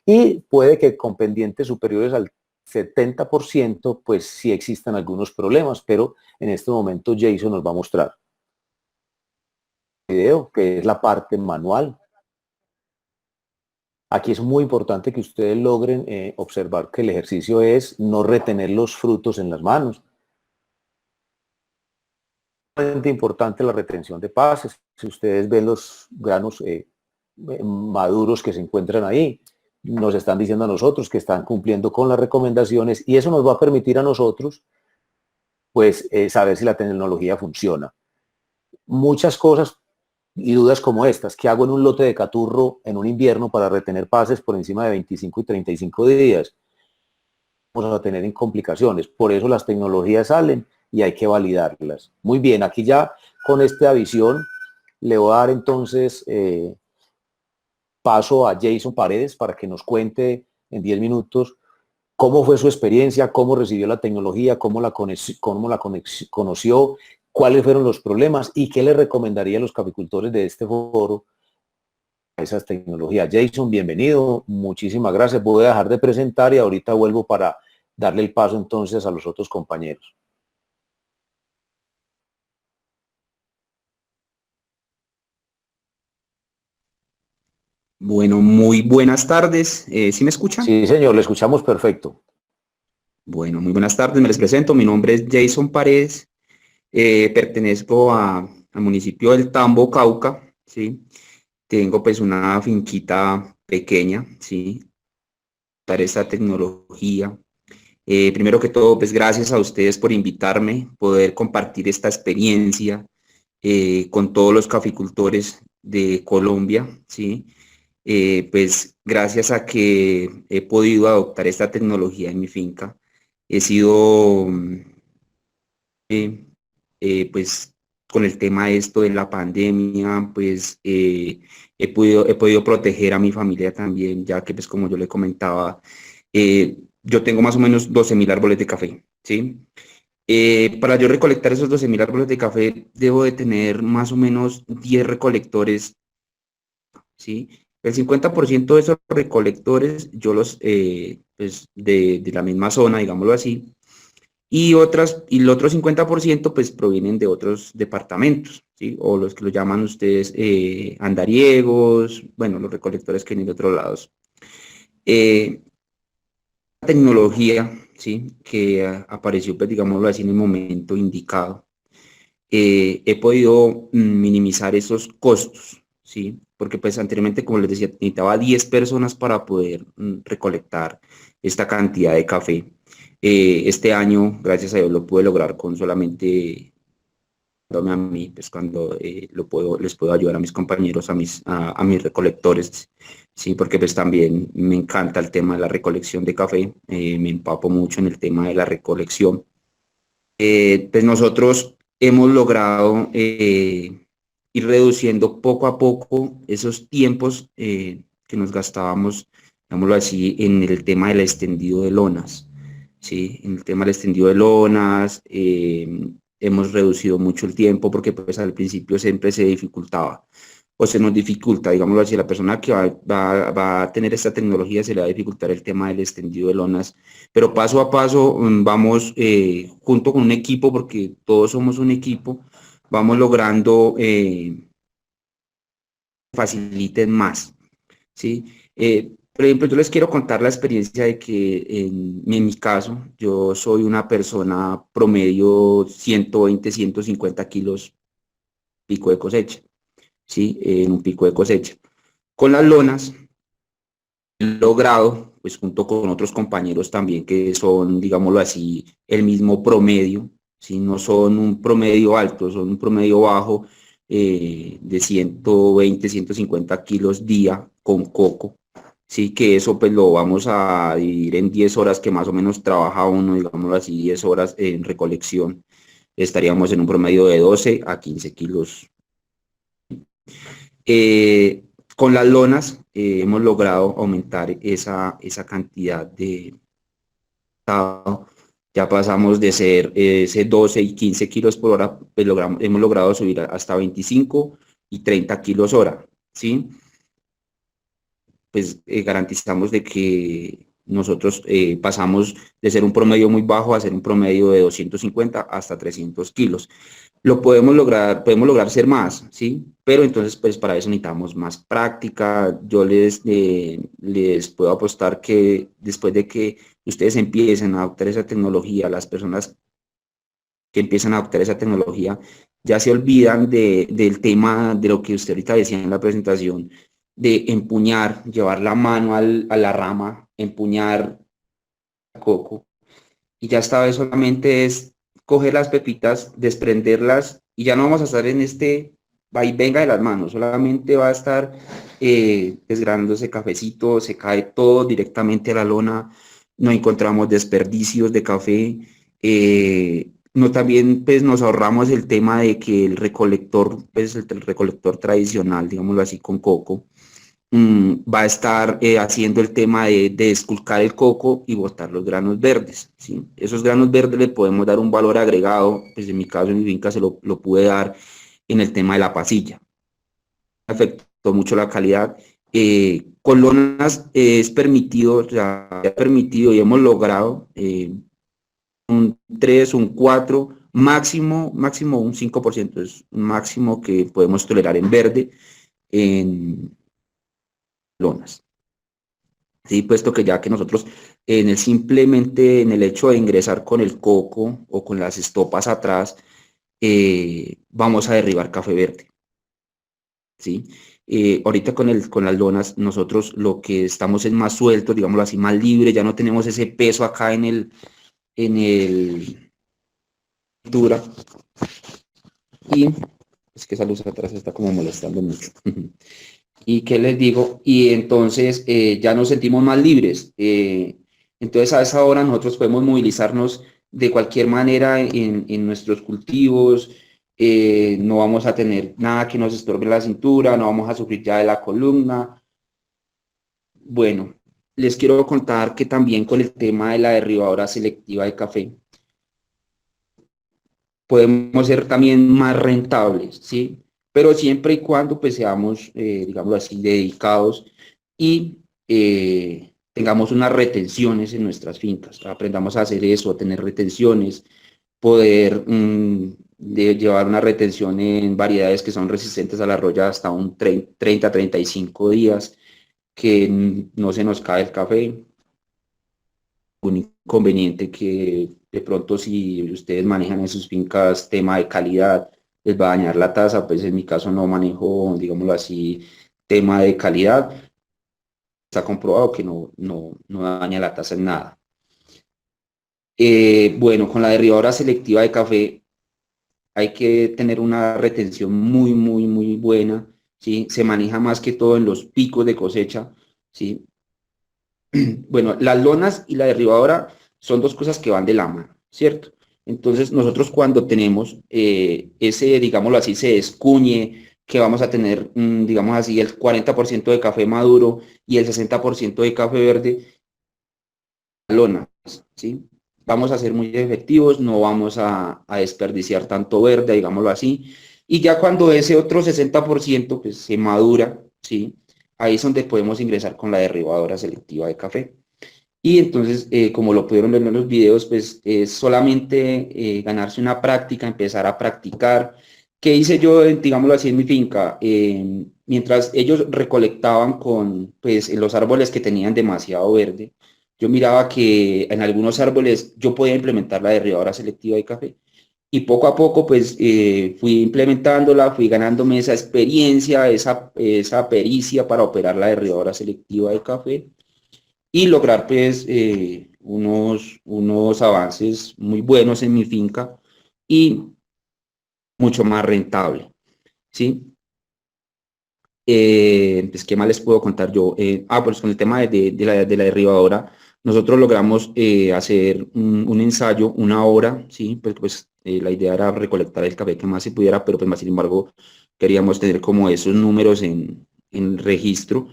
y puede que con pendientes superiores al 70%, pues sí existan algunos problemas, pero en este momento Jason nos va a mostrar el video, que es la parte manual. Aquí es muy importante que ustedes logren observar que el ejercicio es no retener los frutos en las manos. Es muy importante la retención de pases. Si ustedes ven los granos maduros que se encuentran ahí, nos están diciendo a nosotros que están cumpliendo con las recomendaciones y eso nos va a permitir a nosotros pues saber si la tecnología funciona. Muchas cosas y dudas como estas, ¿qué hago en un lote de caturro en un invierno para retener pases por encima de 25 y 35 días? Vamos a tener complicaciones, por eso las tecnologías salen y hay que validarlas. Muy bien, aquí ya con esta visión le voy a dar entonces paso a Jason Paredes para que nos cuente en 10 minutos cómo fue su experiencia, cómo recibió la tecnología, cómo la conoció, cuáles fueron los problemas y qué le recomendaría a los caficultores de este foro a esas tecnologías. Jason, bienvenido, muchísimas gracias. Voy a dejar de presentar y ahorita vuelvo para darle el paso entonces a los otros compañeros. Bueno, muy buenas tardes. ¿Sí me escuchan? Sí, señor, le escuchamos perfecto. Bueno, muy buenas tardes. Me les presento. Mi nombre es Jason Paredes. Pertenezco al municipio del Tambo, Cauca, ¿sí? Tengo pues una finquita pequeña, ¿sí? Para esta tecnología. Primero que todo, pues gracias a ustedes por invitarme, poder compartir esta experiencia con todos los caficultores de Colombia, ¿sí? Pues gracias a que he podido adoptar esta tecnología en mi finca, he sido pues con el tema de esto de la pandemia, pues he podido proteger a mi familia también, ya que pues como yo le comentaba, yo tengo más o menos 12.000 árboles de café, ¿sí? Para yo recolectar esos 12.000 árboles de café, debo de tener más o menos 10 recolectores, ¿sí? El 50% de esos recolectores, yo los, pues de la misma zona, digámoslo así, y el otro 50% pues provienen de otros departamentos, ¿sí? O los que lo llaman ustedes andariegos, bueno, los recolectores que vienen de otros lados. La tecnología, ¿sí? Que apareció, pues, digámoslo así, en el momento indicado. He podido minimizar esos costos, ¿sí? Porque pues anteriormente, como les decía, necesitaba 10 personas para poder recolectar esta cantidad de café. Este año, gracias a Dios, lo pude lograr con solamente a mí, pues cuando les puedo ayudar a mis compañeros, a mis recolectores, sí, porque pues también me encanta el tema de la recolección de café, me empapo mucho en el tema de la recolección. Pues nosotros hemos logrado ir reduciendo poco a poco esos tiempos que nos gastábamos, digámoslo así, en el tema del extendido de lonas. ¿Sí? En el tema del extendido de lonas, hemos reducido mucho el tiempo porque pues al principio siempre se dificultaba o se nos dificulta, digámoslo así, la persona que va a tener esta tecnología se le va a dificultar el tema del extendido de lonas, pero paso a paso vamos junto con un equipo, porque todos somos un equipo, vamos logrando faciliten más, ¿sí? Por ejemplo, yo les quiero contar la experiencia de que en mi caso, yo soy una persona promedio 120, 150 kilos pico de cosecha, ¿sí? En un pico de cosecha. Con las lonas, he logrado, pues junto con otros compañeros también que son, digámoslo así, el mismo promedio, ¿sí? No son un promedio alto, son un promedio bajo de 120, 150 kilos día con coco. Sí, que eso pues lo vamos a dividir en 10 horas que más o menos trabaja uno, digámoslo así, 10 horas en recolección. Estaríamos en un promedio de 12 a 15 kilos. Con las lonas hemos logrado aumentar esa cantidad de... Ya pasamos de ser ese 12 y 15 kilos por hora, pues hemos logrado subir hasta 25 y 30 kilos hora, ¿sí? Pues garantizamos de que nosotros pasamos de ser un promedio muy bajo a ser un promedio de 250 hasta 300 kilos. Lo podemos lograr ser más, ¿sí? Pero entonces, pues para eso necesitamos más práctica. Yo les puedo apostar que después de que ustedes empiecen a adoptar esa tecnología, las personas que empiezan a adoptar esa tecnología ya se olvidan del tema de lo que usted ahorita decía en la presentación, de empuñar, llevar la mano a la rama, empuñar el coco, y ya esta vez solamente es coger las pepitas, desprenderlas, y ya no vamos a estar en este va y venga de las manos, solamente va a estar desgranándose cafecito, se cae todo directamente a la lona, no encontramos desperdicios de café, no, también pues nos ahorramos el tema de que el recolector, pues el recolector tradicional, digámoslo así, con coco, va a estar haciendo el tema de esculcar el coco y botar los granos verdes, ¿sí? Esos granos verdes le podemos dar un valor agregado, pues en mi caso, en mi finca se lo pude dar en el tema de la pasilla. Afectó mucho la calidad. Con lonas es permitido, ya permitido y hemos logrado un 3, un 4, máximo un 5%, es un máximo que podemos tolerar en verde, en lonas. Sí, puesto que ya que nosotros simplemente en el hecho de ingresar con el coco o con las estopas atrás, vamos a derribar café verde. ¿Sí? Ahorita con las lonas nosotros lo que estamos es más sueltos, digámoslo así, más libre, ya no tenemos ese peso acá en el dura. Y es que esa luz atrás está como molestando mucho. ¿Y qué les digo? Y entonces ya nos sentimos más libres. Entonces a esa hora nosotros podemos movilizarnos de cualquier manera en nuestros cultivos. No vamos a tener nada que nos estorbe la cintura, no vamos a sufrir ya de la columna. Bueno, les quiero contar que también con el tema de la derribadora selectiva de café, podemos ser también más rentables, ¿sí? Pero siempre y cuando pues seamos, digamos así, dedicados y tengamos unas retenciones en nuestras fincas. Aprendamos a hacer eso, a tener retenciones, poder llevar una retención en variedades que son resistentes a la roya hasta un 30, 35 días, que no se nos cae el café. un inconveniente que de pronto si ustedes manejan en sus fincas tema de calidad, les va a dañar la tasa, pues en mi caso no manejo, digámoslo así, tema de calidad. Está comprobado que no daña la tasa en nada. Bueno, con la derribadora selectiva de café hay que tener una retención muy buena, ¿sí? Se maneja más que todo en los picos de cosecha, ¿sí? Bueno, las lonas y la derribadora son dos cosas que van de la mano, ¿cierto? Entonces, nosotros cuando tenemos ese, digámoslo así, se descuñe, que vamos a tener, digamos así, el 40% de café maduro y el 60% de café verde, lonas, ¿sí? Vamos a ser muy efectivos, no vamos a desperdiciar tanto verde, digámoslo así. Y ya cuando ese otro 60% pues, se madura, ¿sí? Ahí es donde podemos ingresar con la derribadora selectiva de café. Y entonces, como lo pudieron ver en los videos, pues es solamente ganarse una práctica, empezar a practicar. ¿Qué hice yo, digámoslo así, en mi finca? Mientras ellos recolectaban con, pues, en los árboles que tenían demasiado verde, yo miraba que en algunos árboles yo podía implementar la derribadora selectiva de café. Y poco a poco, pues, fui implementándola, fui ganándome esa experiencia, esa pericia para operar la derribadora selectiva de café y lograr pues unos avances muy buenos en mi finca y mucho más rentable, ¿sí? Pues, ¿qué más les puedo contar yo? Pues con el tema de la derribadora, nosotros logramos hacer un ensayo, una hora, ¿sí? Pues la idea era recolectar el café que más se pudiera, pero pues más sin embargo queríamos tener como esos números en registro.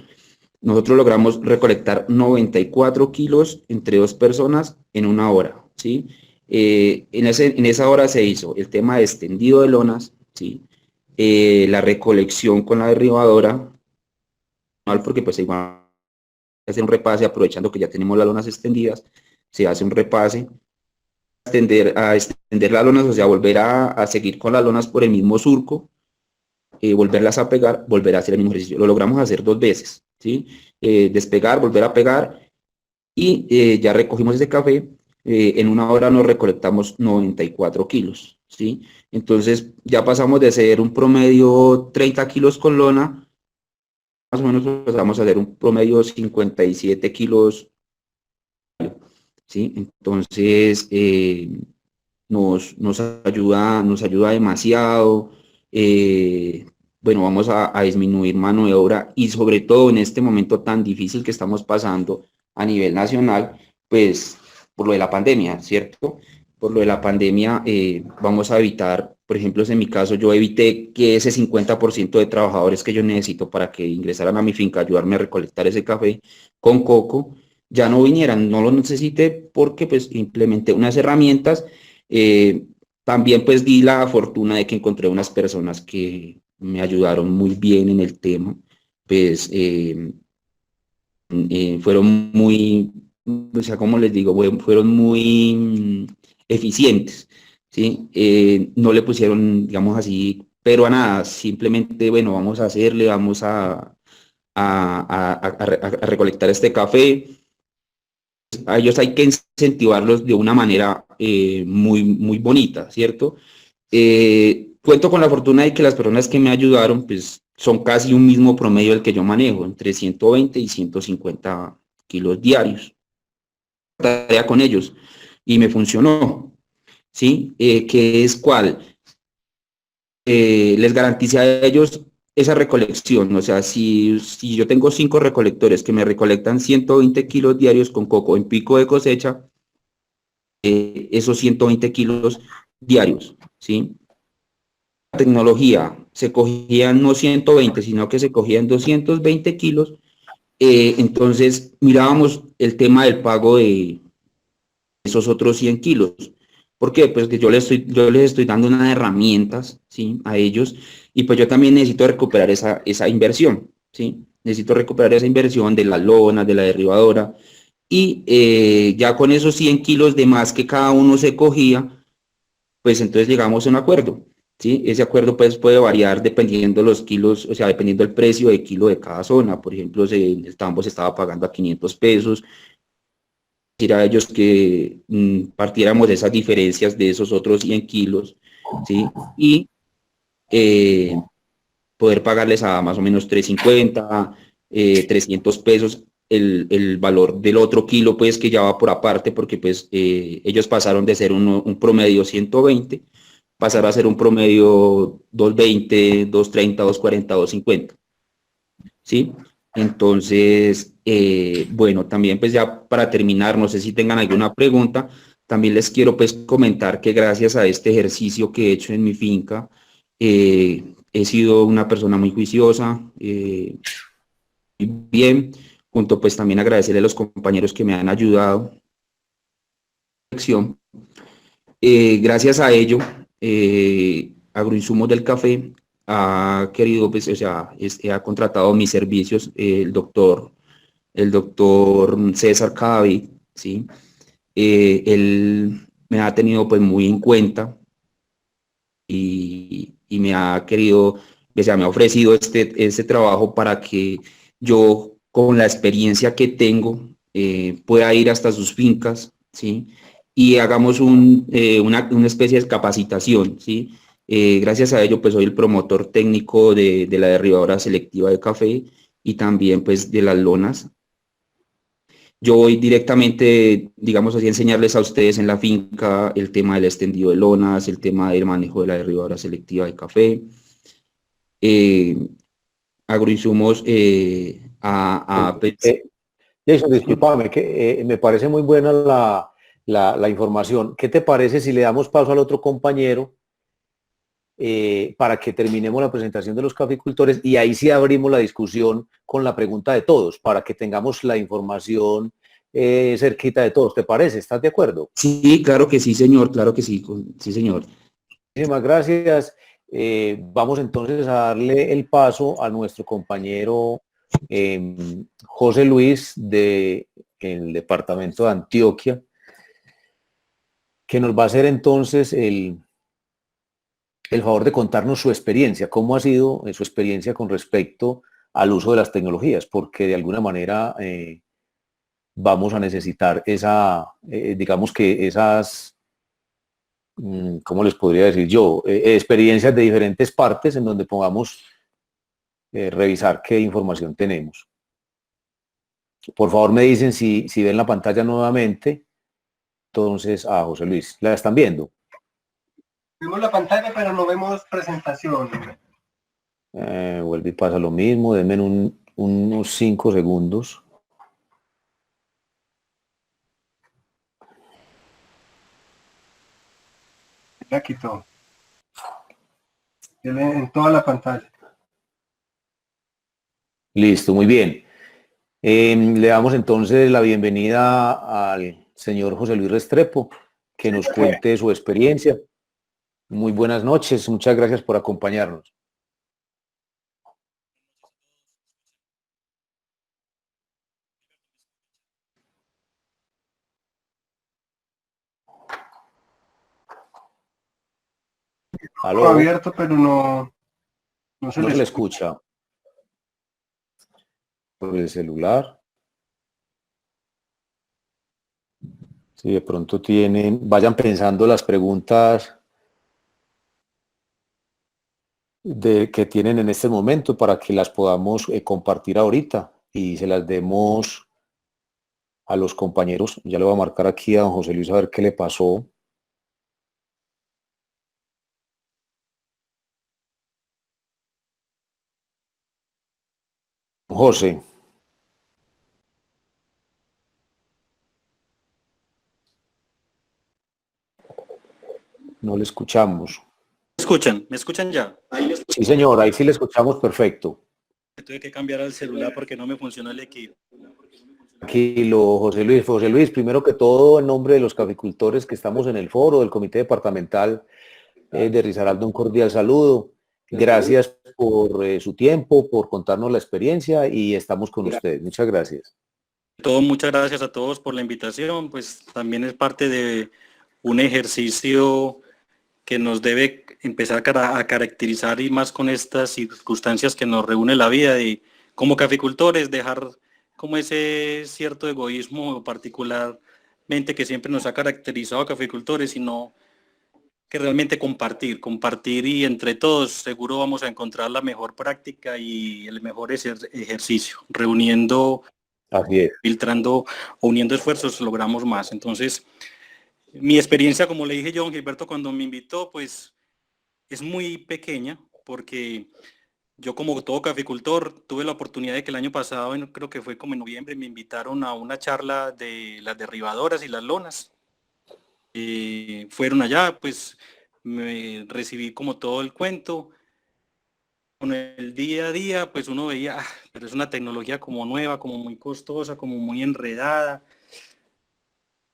Nosotros logramos recolectar 94 kilos entre dos personas en una hora, ¿sí? En esa hora se hizo el tema de extendido de lonas, ¿sí? La recolección con la derribadora, porque pues igual hay que hacer un repase, aprovechando que ya tenemos las lonas extendidas, se hace un repase, a extender las lonas, o sea, volver a seguir con las lonas por el mismo surco, volverlas a pegar, volver a hacer el mismo ejercicio. Lo logramos hacer 2 veces, ¿sí? Despegar, volver a pegar y ya recogimos ese café. En una hora nos recolectamos 94 kilos, ¿sí? Entonces ya pasamos de ser un promedio 30 kilos con lona, más o menos pasamos a hacer un promedio 57 kilos, ¿sí? Entonces nos ayuda demasiado. Bueno, vamos a disminuir mano de obra y sobre todo en este momento tan difícil que estamos pasando a nivel nacional, pues por lo de la pandemia, ¿cierto? Por lo de la pandemia vamos a evitar, por ejemplo, en mi caso yo evité que ese 50% de trabajadores que yo necesito para que ingresaran a mi finca, ayudarme a recolectar ese café con coco, ya no vinieran, no lo necesité porque pues implementé unas herramientas. También pues di la fortuna de que encontré unas personas que me ayudaron muy bien en el tema, pues fueron muy, o sea, como les digo, fueron muy eficientes, ¿sí? No le pusieron, digamos así, pero a nada, simplemente, bueno, vamos a hacerle, vamos a recolectar este café. A ellos hay que incentivarlos de una manera muy bonita, ¿cierto? Cuento con la fortuna de que las personas que me ayudaron, pues, son casi un mismo promedio del que yo manejo, entre 120 y 150 kilos diarios. Tarea con ellos y me funcionó, ¿sí? ¿Qué es cuál? Les garantice a ellos esa recolección, o sea, si yo tengo 5 recolectores que me recolectan 120 kilos diarios con coco en pico de cosecha, esos 120 kilos diarios, ¿sí? La tecnología se cogían no 120, sino que se cogían 220 kilos, entonces mirábamos el tema del pago de esos otros 100 kilos. ¿Por qué? Pues que yo les estoy dando unas herramientas, ¿sí? A ellos, y pues yo también necesito recuperar esa inversión, ¿sí? Necesito recuperar esa inversión de las lonas, de la derribadora, y ya con esos 100 kilos de más que cada uno se cogía, pues entonces llegamos a un acuerdo, ¿sí? Ese acuerdo pues puede variar dependiendo los kilos, o sea, dependiendo del precio de kilo de cada zona. Por ejemplo, el tambo se estaba pagando a 500 pesos, decir a ellos que partiéramos de esas diferencias de esos otros 100 kilos, ¿sí? Y poder pagarles a más o menos 350, 300 pesos el valor del otro kilo, pues que ya va por aparte, porque pues ellos pasaron de ser un promedio 120, pasar a ser un promedio 220, 230, 240, 250, ¿sí? Entonces, bueno, también pues ya para terminar, no sé si tengan alguna pregunta, también les quiero pues comentar que gracias a este ejercicio que he hecho en mi finca, he sido una persona muy juiciosa, muy bien, junto pues también agradecerle a los compañeros que me han ayudado. Gracias a ello, Agroinsumos del Café ha querido, pues, o sea, ha contratado mis servicios el doctor César Cadavid, ¿sí? Él me ha tenido pues muy en cuenta y me ha querido, o sea, me ha ofrecido este trabajo para que yo, con la experiencia que tengo, pueda ir hasta sus fincas, ¿sí? Y hagamos una especie de capacitación, ¿sí? Gracias a ello, pues soy el promotor técnico de la derribadora selectiva de café y también pues de las lonas. Yo voy directamente, digamos así, a enseñarles a ustedes en la finca el tema del extendido de lonas, el tema del manejo de la derribadora selectiva de café, eh, agroinsumos Jason, discúlpame, que me parece muy buena la información. ¿Qué te parece si le damos paso al otro compañero para que terminemos la presentación de los caficultores y ahí sí abrimos la discusión con la pregunta de todos, para que tengamos la información cerquita de todos? ¿Te parece? ¿Estás de acuerdo? Sí, claro que sí, señor, claro que sí, sí, señor. Muchísimas gracias. Vamos entonces a darle el paso a nuestro compañero José Luis del departamento de Antioquia, que nos va a hacer entonces el favor de contarnos su experiencia, cómo ha sido su experiencia con respecto al uso de las tecnologías, porque de alguna manera vamos a necesitar digamos que esas, ¿cómo les podría decir yo? Experiencias de diferentes partes en donde podamos revisar qué información tenemos. Por favor, me dicen si ven la pantalla nuevamente. Entonces, José Luis, ¿la están viendo? Vemos la pantalla, pero no vemos presentación. Vuelve y pasa lo mismo. Denme unos 5 segundos. La quitó. En toda la pantalla. Listo, muy bien. Le damos entonces la bienvenida al señor José Luis Restrepo, que nos cuente su experiencia. Muy buenas noches, muchas gracias por acompañarnos. Aló. Abierto, pero no se le escucha. Por el celular. Si de pronto vayan pensando las preguntas que tienen en este momento para que las podamos compartir ahorita y se las demos a los compañeros. Ya le voy a marcar aquí a don José Luis a ver qué le pasó. José. No le escuchamos. ¿Me escuchan ya? Sí, señor, ahí sí le escuchamos perfecto. Tuve que cambiar al celular porque no me funcionó el equipo. Tranquilo, José Luis. José Luis, primero que todo, en nombre de los caficultores que estamos en el foro del Comité Departamental de Risaralda, un cordial saludo. Gracias por su tiempo, por contarnos la experiencia y estamos con ustedes. Muchas gracias. Muchas gracias a todos por la invitación. Pues también es parte de un ejercicio que nos debe empezar a caracterizar, y más con estas circunstancias que nos reúne la vida, y como caficultores dejar como ese cierto egoísmo particular mente que siempre nos ha caracterizado a caficultores, sino que realmente compartir y entre todos seguro vamos a encontrar la mejor práctica y el mejor ejercicio. Reuniendo, Así es. filtrando, uniendo esfuerzos logramos más. Entonces, mi experiencia, como le dije yo a don Gilberto cuando me invitó, pues es muy pequeña, porque yo como todo caficultor tuve la oportunidad de que el año pasado, creo que fue como en noviembre, me invitaron a una charla de las derribadoras y las lonas. Fueron allá, pues me recibí como todo el cuento. Con el día a día, pues uno veía, pero es una tecnología como nueva, como muy costosa, como muy enredada,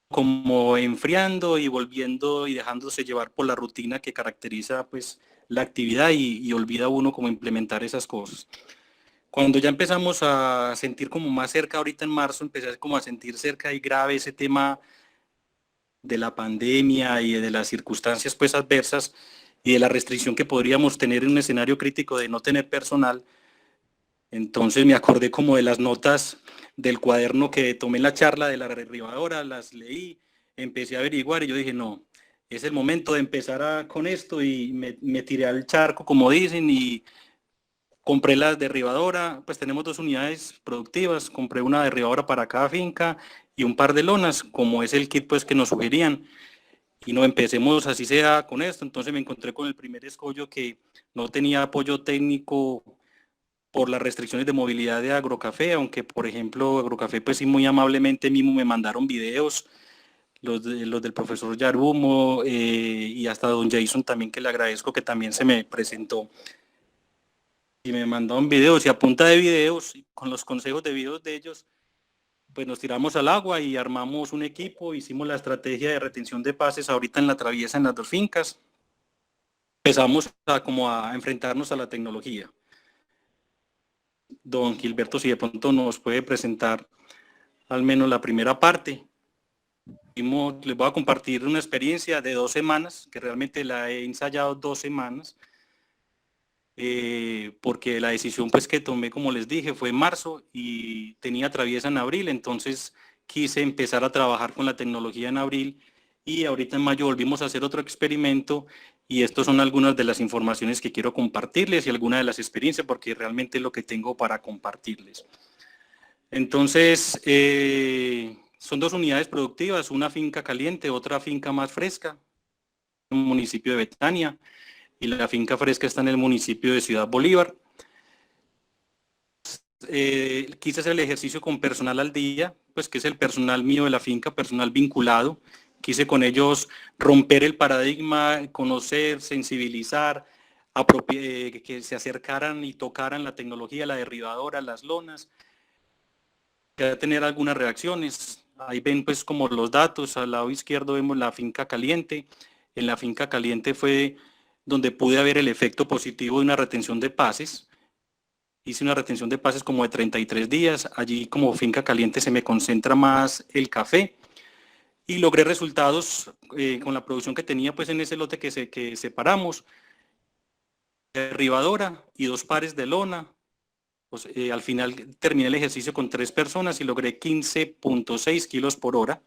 como enfriando y volviendo y dejándose llevar por la rutina que caracteriza pues la actividad y olvida uno cómo implementar esas cosas. Cuando ya empezamos a sentir como más cerca, ahorita en marzo, empecé como a sentir cerca y grave ese tema de la pandemia y de las circunstancias pues adversas y de la restricción que podríamos tener en un escenario crítico de no tener personal. Entonces me acordé como de las notas del cuaderno que tomé en la charla de la derribadora, las leí, empecé a averiguar y yo dije, no, es el momento de empezar con esto y me tiré al charco, como dicen, y compré la derribadora. Pues tenemos 2 unidades productivas, compré una derribadora para cada finca y un par de lonas, como es el kit pues que nos sugerían. Y no empecemos así sea con esto. Entonces me encontré con el primer escollo que no tenía apoyo técnico por las restricciones de movilidad de Agrocafé, aunque por ejemplo Agrocafé pues sí muy amablemente mismo me mandaron videos, los del profesor Yarumo y hasta don Jason también, que le agradezco, que también se me presentó y me mandaron videos, y a punta de videos, con los consejos de videos de ellos, pues nos tiramos al agua y armamos un equipo, hicimos la estrategia de retención de pases ahorita en la traviesa en las 2 fincas, empezamos a enfrentarnos a la tecnología. Don Gilberto, si de pronto nos puede presentar al menos la primera parte. Les voy a compartir una experiencia de 2 semanas, que realmente la he ensayado 2 semanas, porque la decisión pues que tomé, como les dije, fue en marzo y tenía traviesa en abril, entonces quise empezar a trabajar con la tecnología en abril, y ahorita en mayo volvimos a hacer otro experimento, y estas son algunas de las informaciones que quiero compartirles y algunas de las experiencias, porque realmente es lo que tengo para compartirles. Entonces, son 2 unidades productivas, una finca caliente, otra finca más fresca, en el municipio de Betania, y la finca fresca está en el municipio de Ciudad Bolívar. Quise hacer el ejercicio con personal al día, pues que es el personal mío de la finca, personal vinculado. Quise con ellos romper el paradigma, conocer, sensibilizar, que se acercaran y tocaran la tecnología, la derribadora, las lonas, a tener algunas reacciones. Ahí ven pues como los datos, al lado izquierdo vemos la finca caliente. En la finca caliente fue donde pude ver el efecto positivo de una retención de pases. Hice una retención de pases como de 33 días. Allí como finca caliente se me concentra más el café, y logré resultados con la producción que tenía pues en ese lote que separamos. Derribadora y 2 pares de lona. Pues, al final terminé el ejercicio con 3 personas y logré 15.6 kilos por hora.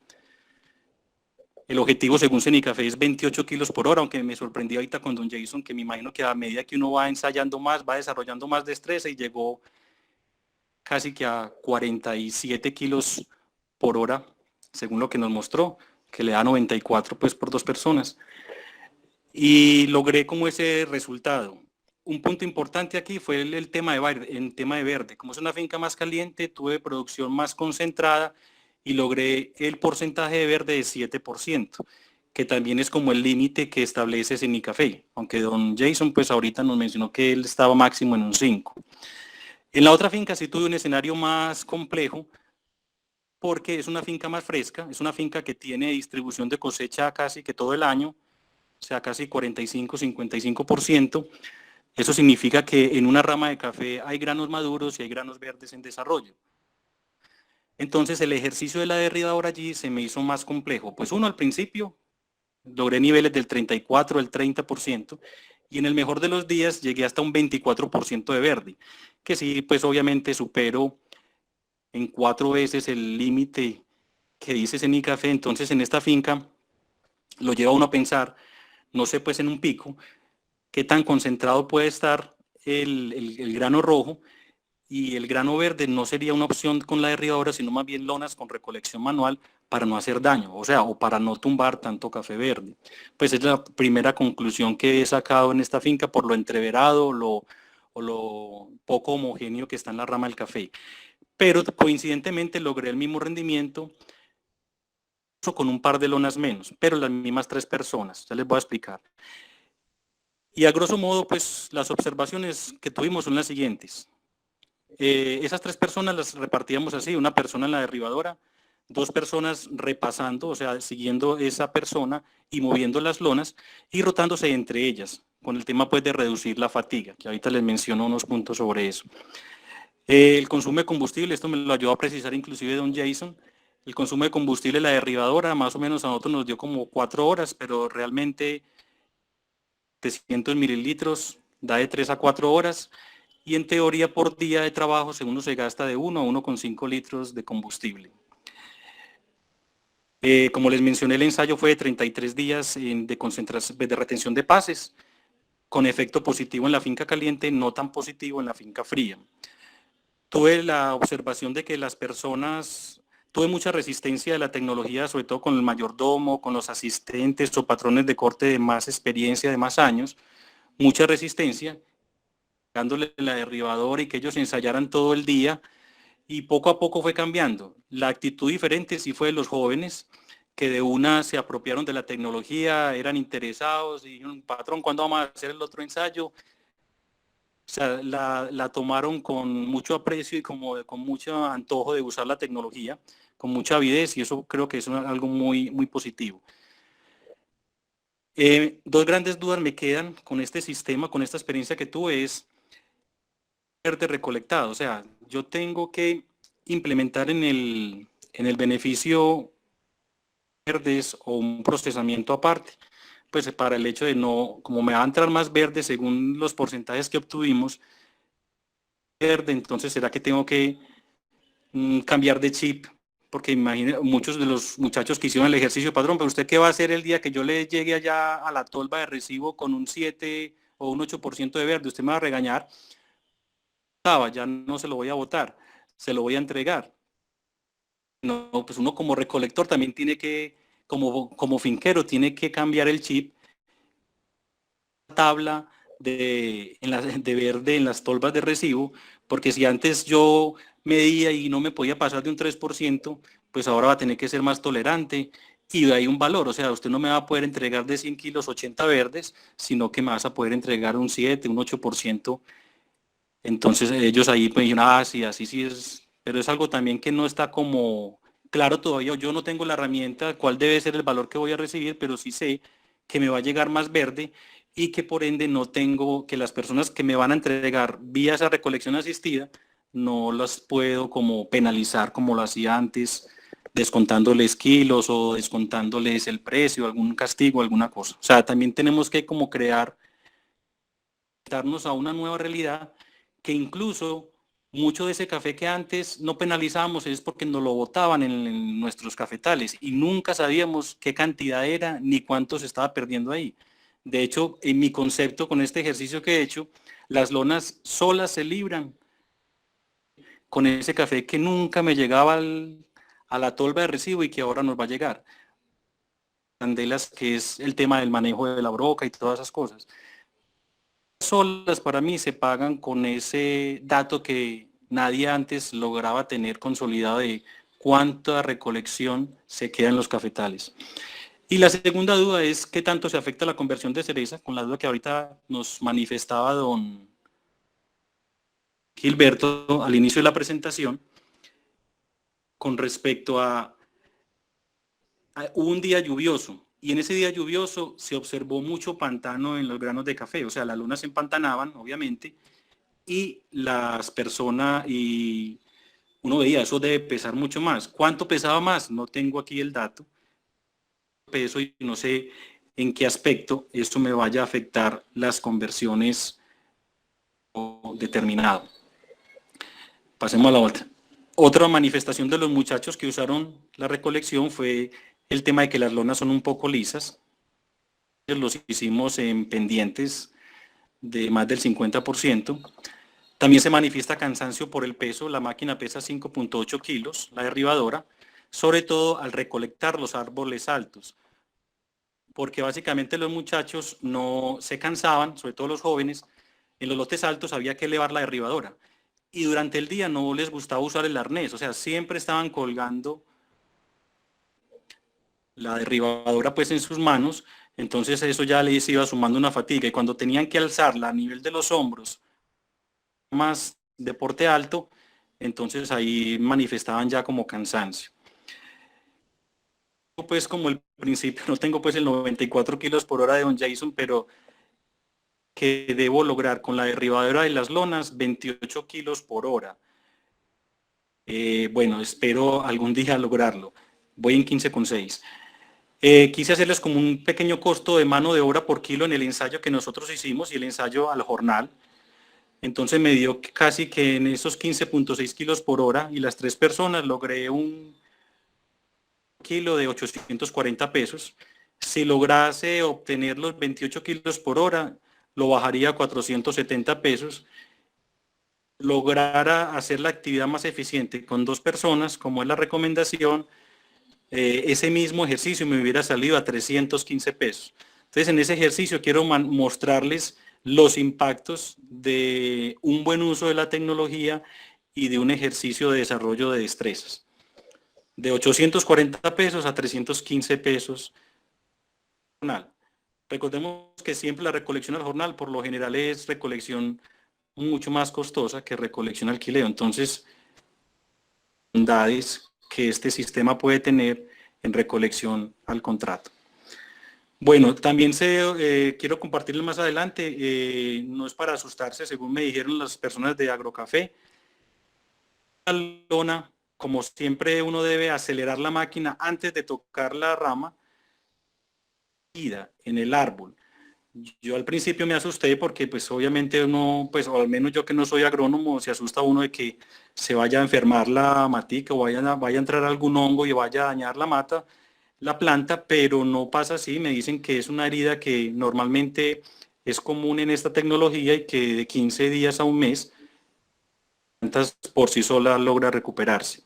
El objetivo según Cenicafé es 28 kilos por hora, aunque me sorprendí ahorita con don Jason, que me imagino que a medida que uno va ensayando más, va desarrollando más destreza, y llegó casi que a 47 kilos por hora, según lo que nos mostró, que le da 94 pues por 2 personas. Y logré como ese resultado. Un punto importante aquí fue el tema de verde. Como es una finca más caliente, tuve producción más concentrada y logré el porcentaje de verde de 7%, que también es como el límite que establece Cenicafé, aunque don Jason pues ahorita nos mencionó que él estaba máximo en un 5. En la otra finca sí tuve un escenario más complejo, porque es una finca más fresca, es una finca que tiene distribución de cosecha casi que todo el año, o sea, casi 45-55%. Eso significa que en una rama de café hay granos maduros y hay granos verdes en desarrollo. Entonces el ejercicio de la derribadora allí se me hizo más complejo. Pues al principio logré niveles del 34, del 30%, y en el mejor de los días llegué hasta un 24% de verde, que sí, pues obviamente supero en 4 veces el límite que dice Cenicafé. Entonces en esta finca lo lleva uno a pensar, no sé pues en un pico, qué tan concentrado puede estar el grano rojo, y el grano verde no sería una opción con la derribadora, sino más bien lonas con recolección manual para no hacer daño, o sea, o para no tumbar tanto café verde. Pues es la primera conclusión que he sacado en esta finca por lo entreverado o lo poco homogéneo que está en la rama del café. Pero coincidentemente logré el mismo rendimiento con un par de lonas menos, pero las mismas 3 personas, ya les voy a explicar. Y a grosso modo, pues las observaciones que tuvimos son las siguientes. Esas 3 personas las repartíamos así, una persona en la derribadora, 2 personas repasando, o sea, siguiendo esa persona y moviendo las lonas y rotándose entre ellas, con el tema pues de reducir la fatiga, que ahorita les menciono unos puntos sobre eso. El consumo de combustible, esto me lo ayudó a precisar inclusive don Jason, el consumo de combustible en la derribadora más o menos a nosotros nos dio como 4 horas, pero realmente 300 mililitros da de 3 a 4 horas, y en teoría por día de trabajo, según se gasta de 1 a 1,5 litros de combustible. Como les mencioné, el ensayo fue de 33 días de concentración, de retención de pases, con efecto positivo en la finca caliente, no tan positivo en la finca fría. Tuve la observación de que las personas, tuve mucha resistencia de la tecnología, sobre todo con el mayordomo, con los asistentes o patrones de corte de más experiencia, de más años, mucha resistencia, dándole la derribadora y que ellos ensayaran todo el día, y poco a poco fue cambiando. La actitud diferente sí fue de los jóvenes, que de una se apropiaron de la tecnología, eran interesados y dijeron, patrón, ¿cuándo vamos a hacer el otro ensayo? O sea, la tomaron con mucho aprecio y como con mucho antojo de usar la tecnología, con mucha avidez, y eso creo que es algo muy, muy positivo. 2 grandes dudas me quedan con este sistema, con esta experiencia que tuve, es verde recolectado. O sea, yo tengo que implementar en el beneficio verdes o un procesamiento aparte, pues para el hecho de no, como me va a entrar más verde según los porcentajes que obtuvimos, verde, entonces será que tengo que cambiar de chip, porque imagínense, muchos de los muchachos que hicieron el ejercicio, patrón, pero usted qué va a hacer el día que yo le llegue allá a la tolva de recibo con un 7 o un 8% de verde, usted me va a regañar, ya no se lo voy a botar, se lo voy a entregar. No, pues uno como recolector también tiene que, como finquero, tiene que cambiar el chip, tabla de verde en las tolvas de recibo, porque si antes yo medía y no me podía pasar de un 3%, pues ahora va a tener que ser más tolerante, y hay un valor, o sea, usted no me va a poder entregar de 100 kilos 80 verdes, sino que me vas a poder entregar un 7, un 8%. Entonces ellos ahí me dijeron, sí, así sí es, pero es algo también que no está como claro todavía. Yo no tengo la herramienta, cuál debe ser el valor que voy a recibir, pero sí sé que me va a llegar más verde, y que por ende no tengo, que las personas que me van a entregar vía esa recolección asistida, no las puedo como penalizar como lo hacía antes, descontándoles kilos o descontándoles el precio, algún castigo, alguna cosa. O sea, también tenemos que como darnos a una nueva realidad, que incluso mucho de ese café que antes no penalizábamos es porque nos lo botaban en nuestros cafetales y nunca sabíamos qué cantidad era ni cuánto se estaba perdiendo ahí. De hecho, en mi concepto con este ejercicio que he hecho, las lonas solas se libran con ese café que nunca me llegaba a la tolva de recibo y que ahora nos va a llegar. Candelas, que es el tema del manejo de la broca y todas esas cosas. Solas para mí se pagan con ese dato que nadie antes lograba tener consolidado de cuánta recolección se queda en los cafetales. Y la segunda duda es qué tanto se afecta la conversión de cereza, con la duda que ahorita nos manifestaba don Gilberto al inicio de la presentación, con respecto a un día lluvioso. Y en ese día lluvioso se observó mucho pantano en los granos de café, o sea, las lunas se empantanaban, obviamente, y las personas, y uno veía, eso debe pesar mucho más. ¿Cuánto pesaba más? No tengo aquí el dato. Peso y no sé en qué aspecto esto me vaya a afectar las conversiones determinado. Pasemos a la otra. Otra manifestación de los muchachos que usaron la recolección fue el tema de que las lonas son un poco lisas. Los hicimos en pendientes de más del 50%. También se manifiesta cansancio por el peso. La máquina pesa 5.8 kilos, la derribadora, sobre todo al recolectar los árboles altos, porque básicamente los muchachos no se cansaban, sobre todo los jóvenes. En los lotes altos había que elevar la derribadora y durante el día no les gustaba usar el arnés, o sea, siempre estaban colgando la derribadora pues en sus manos. Entonces eso ya les iba sumando una fatiga, y cuando tenían que alzarla a nivel de los hombros, más deporte alto, entonces ahí manifestaban ya como cansancio. Pues como el principio no tengo pues el 94 kilos por hora de don Jason, pero que debo lograr con la derribadora de las lonas 28 kilos por hora. Bueno, espero algún día lograrlo. Voy en 15,6. Quise hacerles como un pequeño costo de mano de obra por kilo en el ensayo que nosotros hicimos y el ensayo al jornal. Entonces me dio casi que en esos 15.6 kilos por hora y las 3 personas logré un kilo de 840 pesos. Si lograse obtener los 28 kilos por hora, lo bajaría a 470 pesos. Lograra hacer la actividad más eficiente con 2 personas, como es la recomendación, ese mismo ejercicio me hubiera salido a 315 pesos. Entonces, en ese ejercicio quiero mostrarles los impactos de un buen uso de la tecnología y de un ejercicio de desarrollo de destrezas. De 840 pesos a 315 pesos. Recordemos que siempre la recolección al jornal por lo general es recolección mucho más costosa que recolección alquileo. Entonces, bondades que este sistema puede tener en recolección al contrato. Bueno, también quiero compartirles más adelante, no es para asustarse, según me dijeron las personas de Agrocafé, la lona, como siempre uno debe acelerar la máquina antes de tocar la rama en el árbol. Yo al principio me asusté porque pues obviamente uno, pues o al menos yo que no soy agrónomo, se asusta uno de que se vaya a enfermar la matica o vaya a entrar algún hongo y vaya a dañar la mata, la planta, pero no pasa así. Me dicen que es una herida que normalmente es común en esta tecnología y que de 15 días a un mes la planta por sí sola logra recuperarse.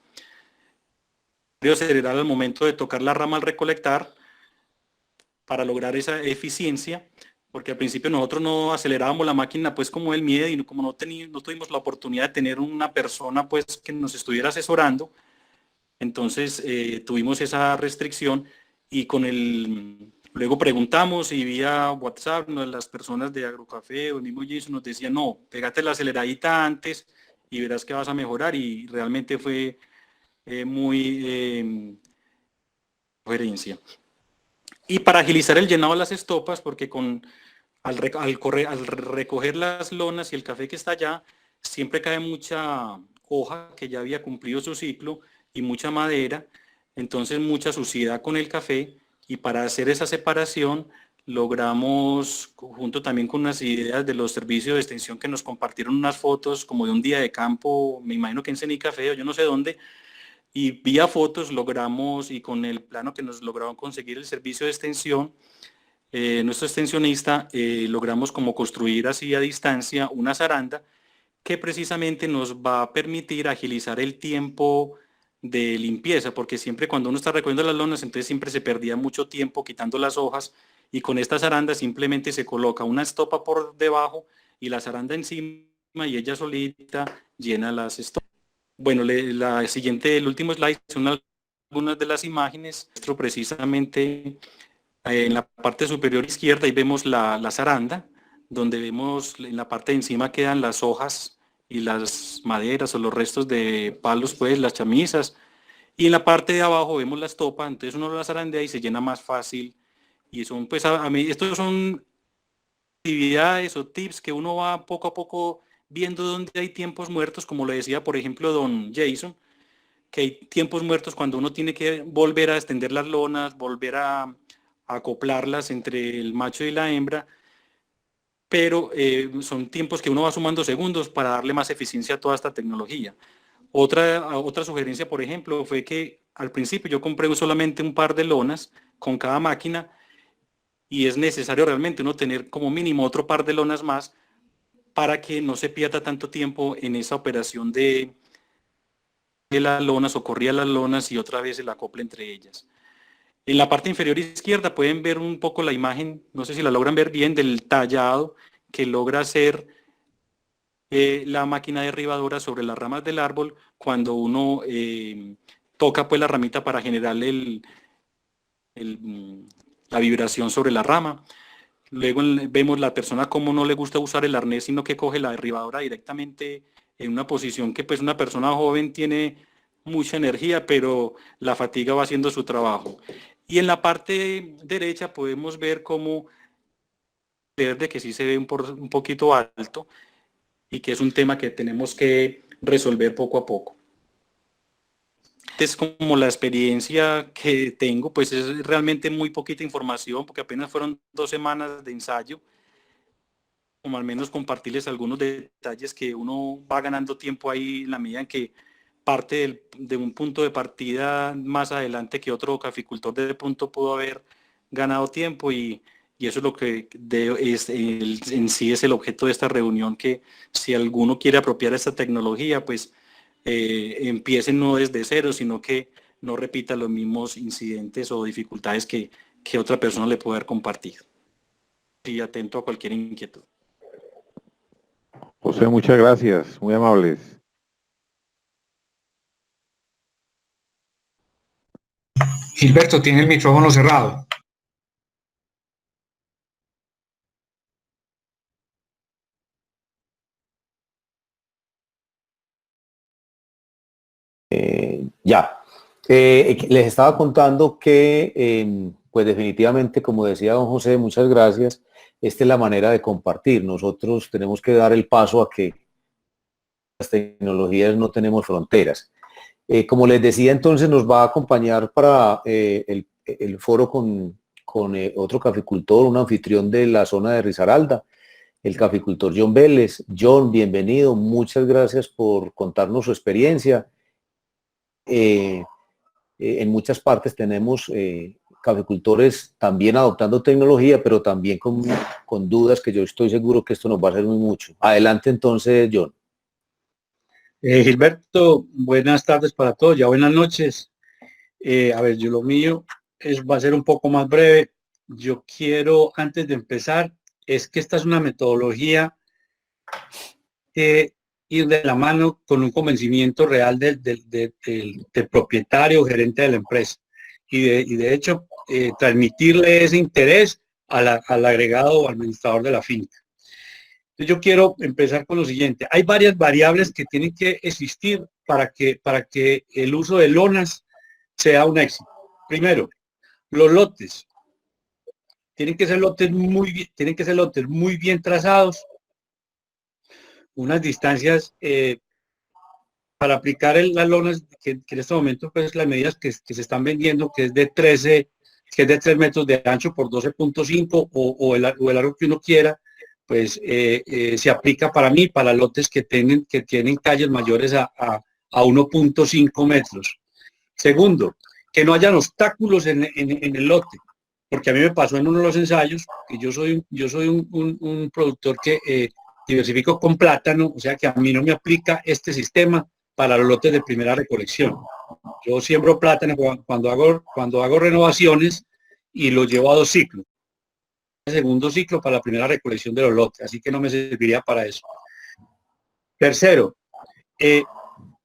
Debo acelerar al momento de tocar la rama al recolectar para lograr esa eficiencia, porque al principio nosotros no acelerábamos la máquina pues como él mide, y como no tuvimos la oportunidad de tener una persona pues que nos estuviera asesorando, entonces tuvimos esa restricción, y luego preguntamos y vía WhatsApp las personas de Agrocafé o el mismo Jason nos decían, no, pégate la aceleradita antes y verás que vas a mejorar, y realmente fue muy coherencia. Y para agilizar el llenado de las estopas, porque al recoger las lonas y el café que está allá, siempre cae mucha hoja que ya había cumplido su ciclo y mucha madera, entonces mucha suciedad con el café, y para hacer esa separación logramos, junto también con unas ideas de los servicios de extensión que nos compartieron unas fotos como de un día de campo, me imagino que en Cenicafé o yo no sé dónde, y vía fotos logramos, y con el plano que nos lograron conseguir el servicio de extensión, nuestro extensionista, logramos como construir así a distancia una zaranda que precisamente nos va a permitir agilizar el tiempo de limpieza, porque siempre cuando uno está recogiendo las lonas, entonces siempre se perdía mucho tiempo quitando las hojas, y con esta zaranda simplemente se coloca una estopa por debajo y la zaranda encima, y ella solita llena las estopas. Bueno, el último slide son algunas de las imágenes. Precisamente en la parte superior izquierda ahí vemos la zaranda, donde vemos en la parte de encima quedan las hojas y las maderas o los restos de palos, pues las chamisas, y en la parte de abajo vemos la estopa. Entonces uno la zarandea y se llena más fácil, y son pues a mí estos son actividades o tips que uno va poco a poco viendo dónde hay tiempos muertos, como le decía por ejemplo don Jason, que hay tiempos muertos cuando uno tiene que volver a extender las lonas, volver a acoplarlas entre el macho y la hembra, pero son tiempos que uno va sumando segundos para darle más eficiencia a toda esta tecnología. Otra sugerencia, por ejemplo, fue que al principio yo compré solamente un par de lonas con cada máquina y es necesario realmente uno tener como mínimo otro par de lonas más para que no se pierda tanto tiempo en esa operación de las lonas o corría las lonas y otra vez el acople entre ellas. En la parte inferior izquierda pueden ver un poco la imagen, no sé si la logran ver bien, del tallado que logra hacer la máquina derribadora sobre las ramas del árbol cuando uno toca pues la ramita para generar la vibración sobre la rama. Luego vemos la persona como no le gusta usar el arnés, sino que coge la derribadora directamente en una posición que pues una persona joven tiene mucha energía, pero la fatiga va haciendo su trabajo. Y en la parte derecha podemos ver cómo verde, que sí se ve un poquito alto y que es un tema que tenemos que resolver poco a poco. Es como la experiencia que tengo, pues es realmente muy poquita información, porque apenas fueron 2 semanas de ensayo, como al menos compartirles algunos detalles que uno va ganando tiempo ahí en la medida en que parte de un punto de partida más adelante que otro caficultor de pronto pudo haber ganado tiempo y eso es lo que en sí es el objeto de esta reunión, que si alguno quiere apropiar esta tecnología, pues empiece no desde cero, sino que no repita los mismos incidentes o dificultades que otra persona le puede haber compartido. Y atento a cualquier inquietud. José, muchas gracias, muy amables. Gilberto, tiene el micrófono cerrado. Les estaba contando que, pues definitivamente, como decía don José, muchas gracias. Esta es la manera de compartir. Nosotros tenemos que dar el paso a que las tecnologías no tenemos fronteras. Como les decía, entonces nos va a acompañar para el foro con otro caficultor, un anfitrión de la zona de Risaralda, el caficultor John Vélez. John, bienvenido. Muchas gracias por contarnos su experiencia. En muchas partes tenemos caficultores también adoptando tecnología, pero también con dudas, que yo estoy seguro que esto nos va a servir mucho. Adelante entonces, John. Gilberto, buenas tardes para todos, ya buenas noches. A ver, yo lo mío va a ser un poco más breve. Yo quiero, antes de empezar, es que esta es una metodología ir de la mano con un convencimiento real del propietario o gerente de la empresa. Y de hecho, transmitirle ese interés al agregado o administrador de la finca. Entonces yo quiero empezar con lo siguiente. Hay varias variables que tienen que existir para que el uso de lonas sea un éxito. Primero, los lotes. Tienen que ser lotes muy bien trazados, unas distancias para aplicar las lonas, que en este momento pues las medidas que se están vendiendo, que es de 13, que es de 3 metros de ancho por 12.5 o el largo que uno quiera, pues se aplica para mí, para lotes que tienen calles mayores a 1.5 metros. Segundo, que no hayan obstáculos en el lote, porque a mí me pasó en uno de los ensayos, que yo soy un productor que diversifico con plátano, o sea que a mí no me aplica este sistema para los lotes de primera recolección. Yo siembro plátano cuando hago renovaciones y lo llevo a 2 ciclos. El segundo ciclo para la primera recolección de los lotes, así que no me serviría para eso. Tercero,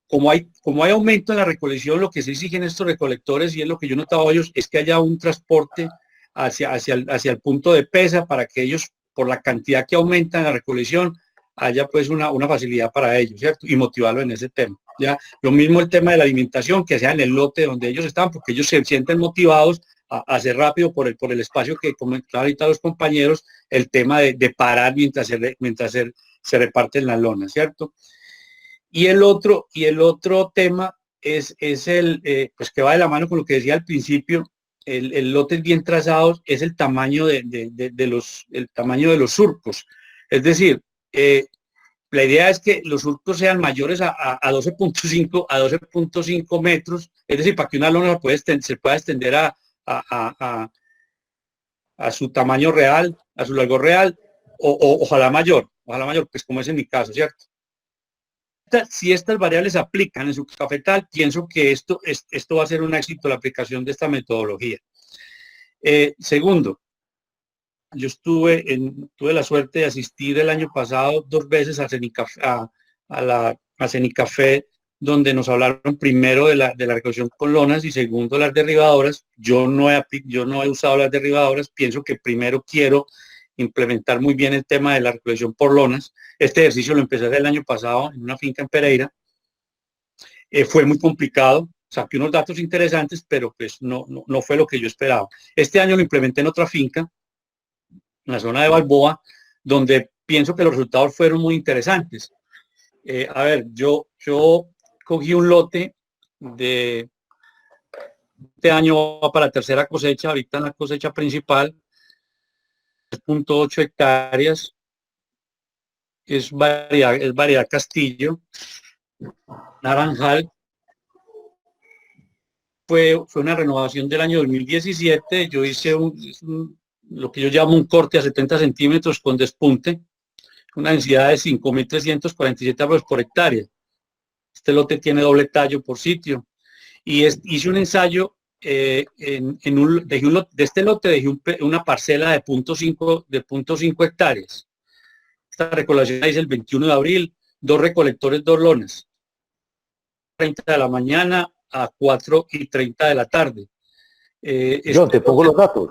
como hay aumento en la recolección, lo que se exigen estos recolectores, y es lo que yo he notado a ellos, es que haya un transporte hacia el punto de pesa para que ellos, por la cantidad que aumenta en la recolección, haya pues una facilidad para ellos, ¿cierto? Y motivarlo en ese tema. ¿Ya? Lo mismo el tema de la alimentación, que sea en el lote donde ellos están, porque ellos se sienten motivados a hacer rápido por el espacio que comentaban ahorita los compañeros, el tema de parar mientras se reparten las lonas, ¿cierto? Y el otro tema es pues que va de la mano con lo que decía al principio, el lote bien trazado es el tamaño el tamaño de los surcos. Es decir, La idea es que los surcos sean mayores a 12.5 metros, es decir, para que una lona se pueda extender a su tamaño real, a su largo real, ojalá mayor, pues como es en mi caso, ¿cierto? Si estas variables se aplican en su cafetal, pienso que esto va a ser un éxito, la aplicación de esta metodología. Segundo, yo tuve la suerte de asistir el año pasado 2 veces a Cenicafé, donde nos hablaron primero de la recolección con lonas y segundo las derribadoras. Yo no he usado las derribadoras, pienso que primero quiero implementar muy bien el tema de la recolección por lonas. Este ejercicio lo empecé el año pasado en una finca en Pereira. Fue muy complicado, saqué unos datos interesantes, pero pues no fue lo que yo esperaba. Este año lo implementé en otra finca, en la zona de Balboa, donde pienso que los resultados fueron muy interesantes. A ver, yo cogí un lote de este año va para la tercera cosecha, ahorita en la cosecha principal, 3.8 hectáreas, es variedad Castillo, naranjal. Fue una renovación del año 2017, yo hice lo que yo llamo un corte a 70 centímetros con despunte, una densidad de 5.347 árboles por hectárea. Este lote tiene doble tallo por sitio. Y hice un ensayo, de este lote dejé una parcela de 0.5 hectáreas. Esta recolección la hice el 21 de abril, 2 recolectores, 2 lonas. 30 de la mañana a 4:30 de la tarde. Yo te pongo los datos.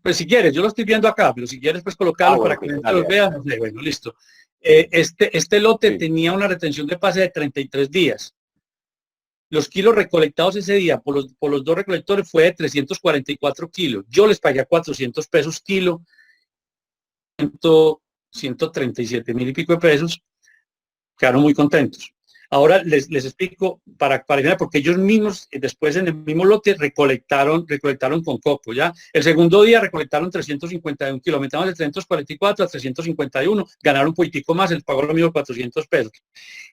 Pues si quieres, yo lo estoy viendo acá, pero si quieres pues colocarlo para que los vean. Bueno, listo. Este lote tenía una retención de pase de 33 días. Los kilos recolectados ese día por los 2 recolectores fue de 344 kilos. Yo les pagué a 400 pesos kilo, 137.000 y pico de pesos. Quedaron muy contentos. Ahora les explico para porque ellos mismos después en el mismo lote recolectaron con coco, ¿ya? El segundo día recolectaron 351 kilos, aumentamos de 344 a 351, ganaron un poquitico más, les pagó lo mismo 400 pesos.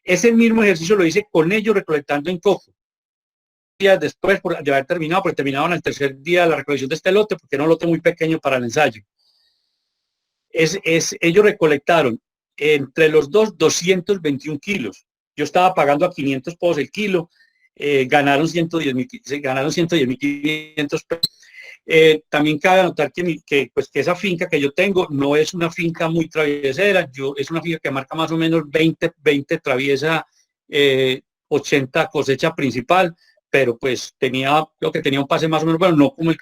Ese mismo ejercicio lo hice con ellos recolectando en coco. Días después de haber terminado, porque terminaron el tercer día de la recolección de este lote, porque era un lote muy pequeño para el ensayo. Ellos recolectaron entre los dos 221 kilos. Yo estaba pagando a 500 pesos el kilo, ganaron 110.500 pesos. También cabe anotar que esa finca que yo tengo no es una finca muy traviesera, es una finca que marca más o menos 20 traviesa, 80 cosecha principal, pero pues tenía un pase más o menos bueno, no como el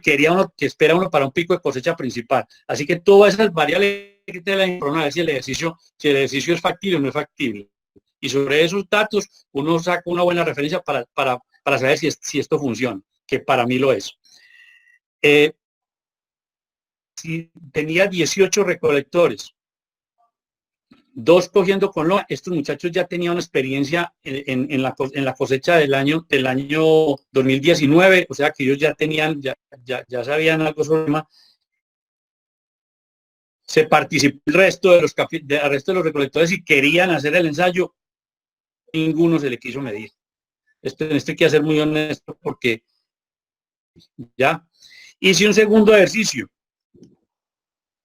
que espera uno para un pico de cosecha principal. Así que todas esas variables que te la informaron a ver si el ejercicio es factible o no es factible. Y sobre esos datos uno saca una buena referencia para saber si esto funciona, que para mí lo es. Si tenía 18 recolectores, 2 cogiendo con lona, estos muchachos ya tenían una experiencia en la cosecha del año 2019, o sea que ellos ya sabían algo sobre el tema. Se participó el resto de los recolectores y querían hacer el ensayo, ninguno se le quiso medir. Esto hay que ser muy honesto porque ya hice un segundo ejercicio.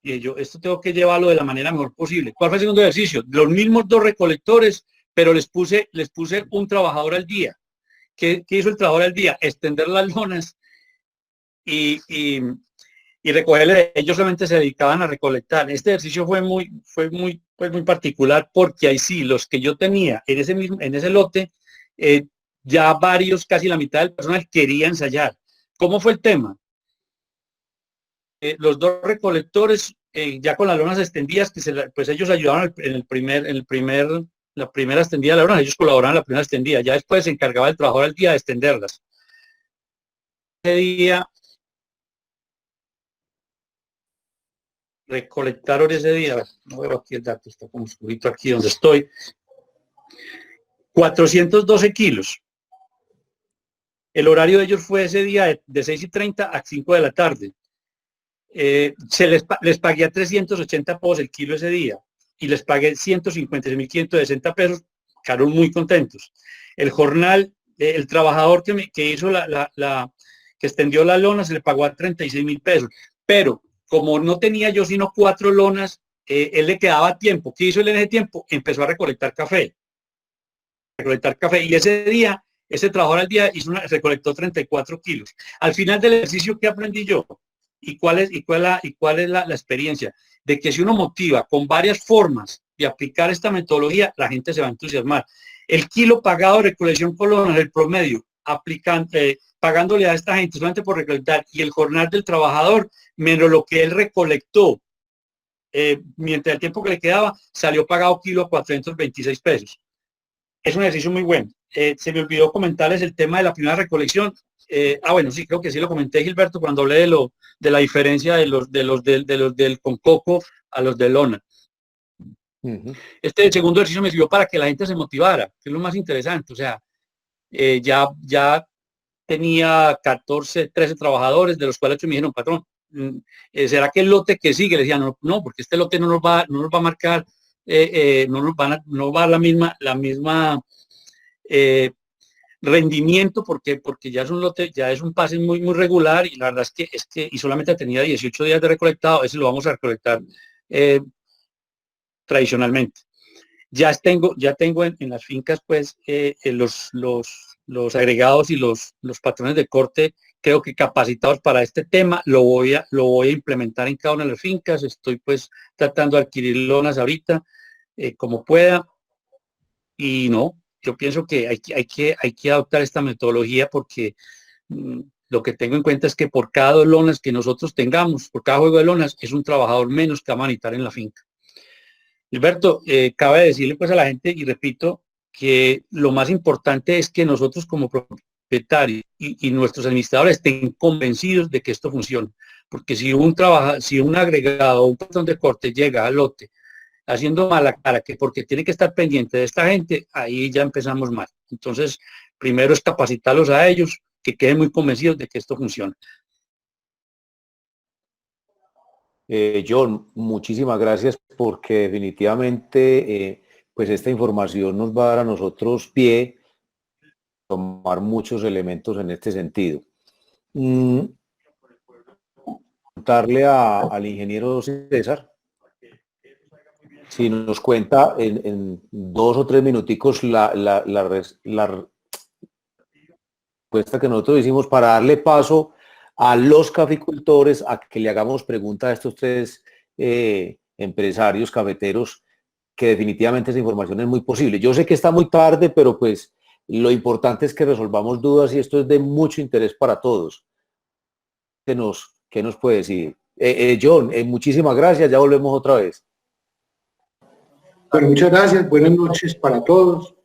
Y esto tengo que llevarlo de la manera mejor posible. ¿Cuál fue el segundo ejercicio? Los mismos 2 recolectores, pero les puse un trabajador al día. ¿Qué hizo el trabajador al día? Extender las lonas y recogerle. Ellos solamente se dedicaban a recolectar. Este ejercicio fue muy particular porque ahí sí, los que yo tenía en ese lote, ya varios, casi la mitad del personal quería ensayar. ¿Cómo fue el tema? Los 2 recolectores, ya con las lonas extendidas, pues ellos ayudaron en la primera extendida de la lona, ellos colaboraron en la primera extendida, ya después se encargaba el trabajador al día de extenderlas. Ese día, recolectaron ese día, no veo aquí el dato, está como oscurito aquí donde estoy, 412 kilos. El horario de ellos fue ese día de 6:30 a 5 de la tarde. Les pagué a 380 pesos el kilo ese día. y les pagué 156.560 pesos, quedaron muy contentos. El jornal, el trabajador que hizo que extendió la lona, se le pagó a 36.000 pesos, pero como no tenía yo sino 4 lonas, él le quedaba tiempo. ¿Qué hizo él en ese tiempo? Empezó a recolectar café. Y ese día, ese trabajador al día recolectó 34 kilos. Al final del ejercicio, ¿qué aprendí yo? ¿Y cuál es la experiencia? De que si uno motiva con varias formas de aplicar esta metodología, la gente se va a entusiasmar. El kilo pagado de recolección por lonas, el promedio, pagándole a esta gente solamente por recolectar, y el jornal del trabajador, menos lo que él recolectó, mientras el tiempo que le quedaba, salió pagado kilo a 426 pesos. Es un ejercicio muy bueno. Se me olvidó comentarles el tema de la primera recolección. Bueno, sí, creo que sí lo comenté, Gilberto, cuando hablé de la diferencia de los del con coco a los de lona. Este segundo ejercicio me sirvió para que la gente se motivara, que es lo más interesante. O sea, ya tenía 14, 13 trabajadores, de los cuales me dijeron, patrón, ¿será que el lote que sigue? Le decía, no, porque este lote no nos va a marcar, no va a la misma rendimiento, porque ya es un lote, ya es un pase muy regular, y la verdad es que y solamente tenía 18 días de recolectado. Ese lo vamos a recolectar tradicionalmente. Ya tengo en las fincas, pues, los agregados y los patrones de corte, creo que capacitados para este tema. Lo voy a implementar en cada una de las fincas. Estoy, pues, tratando de adquirir lonas ahorita, como pueda. Y no, yo pienso que hay que adoptar esta metodología, porque lo que tengo en cuenta es que por cada 2 lonas que nosotros tengamos, por cada juego de lonas, es un trabajador menos que va a manitar en la finca. Gilberto, cabe decirle, pues, a la gente, y repito, que lo más importante es que nosotros como propietarios y nuestros administradores estén convencidos de que esto funciona. Porque si un agregado o un patrón de corte llega al lote haciendo mala cara, que porque tiene que estar pendiente de esta gente, ahí ya empezamos mal. Entonces, primero es capacitarlos a ellos, que queden muy convencidos de que esto funciona. John, muchísimas gracias, porque definitivamente pues esta información nos va a dar a nosotros pie a tomar muchos elementos en este sentido. Contarle al ingeniero César, si nos cuenta en 2 o 3 minuticos la respuesta que nosotros hicimos, para darle paso a los caficultores a que le hagamos preguntas a estos 3 empresarios cafeteros, que definitivamente esa información es muy posible. Yo sé que está muy tarde, pero pues lo importante es que resolvamos dudas, y esto es de mucho interés para todos. ¿Qué nos puede decir? John, muchísimas gracias, ya volvemos otra vez. Bueno, muchas gracias, buenas noches para todos.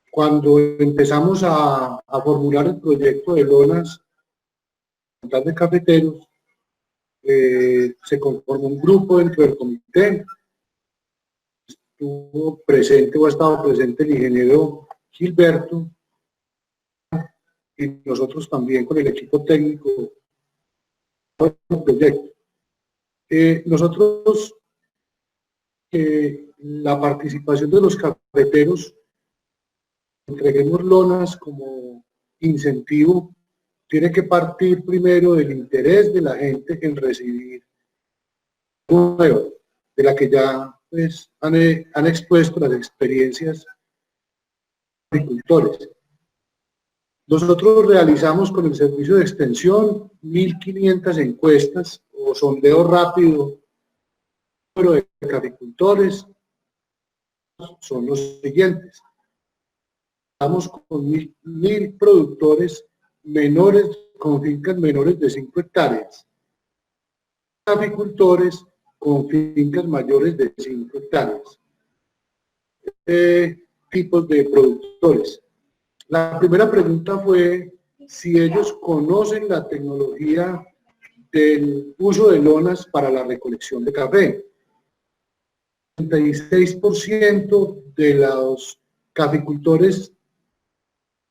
Cuando empezamos a formular el proyecto de lonas de cafeteros, se conformó un grupo dentro del comité. Estuvo presente o ha estado presente el ingeniero Gilberto, y nosotros también con el equipo técnico del proyecto. Nosotros, la participación de los cafeteros, entreguemos lonas como incentivo, tiene que partir primero del interés de la gente en recibir nueva, de la que ya, pues, han expuesto las experiencias de agricultores. Nosotros realizamos con el servicio de extensión 1.500 encuestas o sondeo rápido. El número de caficultores son los siguientes. Estamos con 1.000 productores menores, con fincas menores de 5 hectáreas. Caficultores con fincas mayores de 5 hectáreas. Tipos de productores. La primera pregunta fue si ellos conocen la tecnología del uso de lonas para la recolección de café. El 36% de los caficultores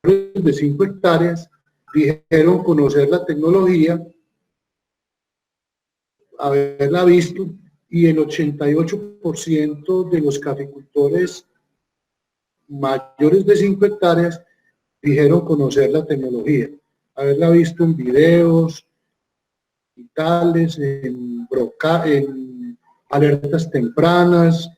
de 5 hectáreas dijeron conocer la tecnología, haberla visto y el 88% de los caficultores mayores de 5 hectáreas dijeron conocer la tecnología, haberla visto en videos, digitales, en alertas tempranas,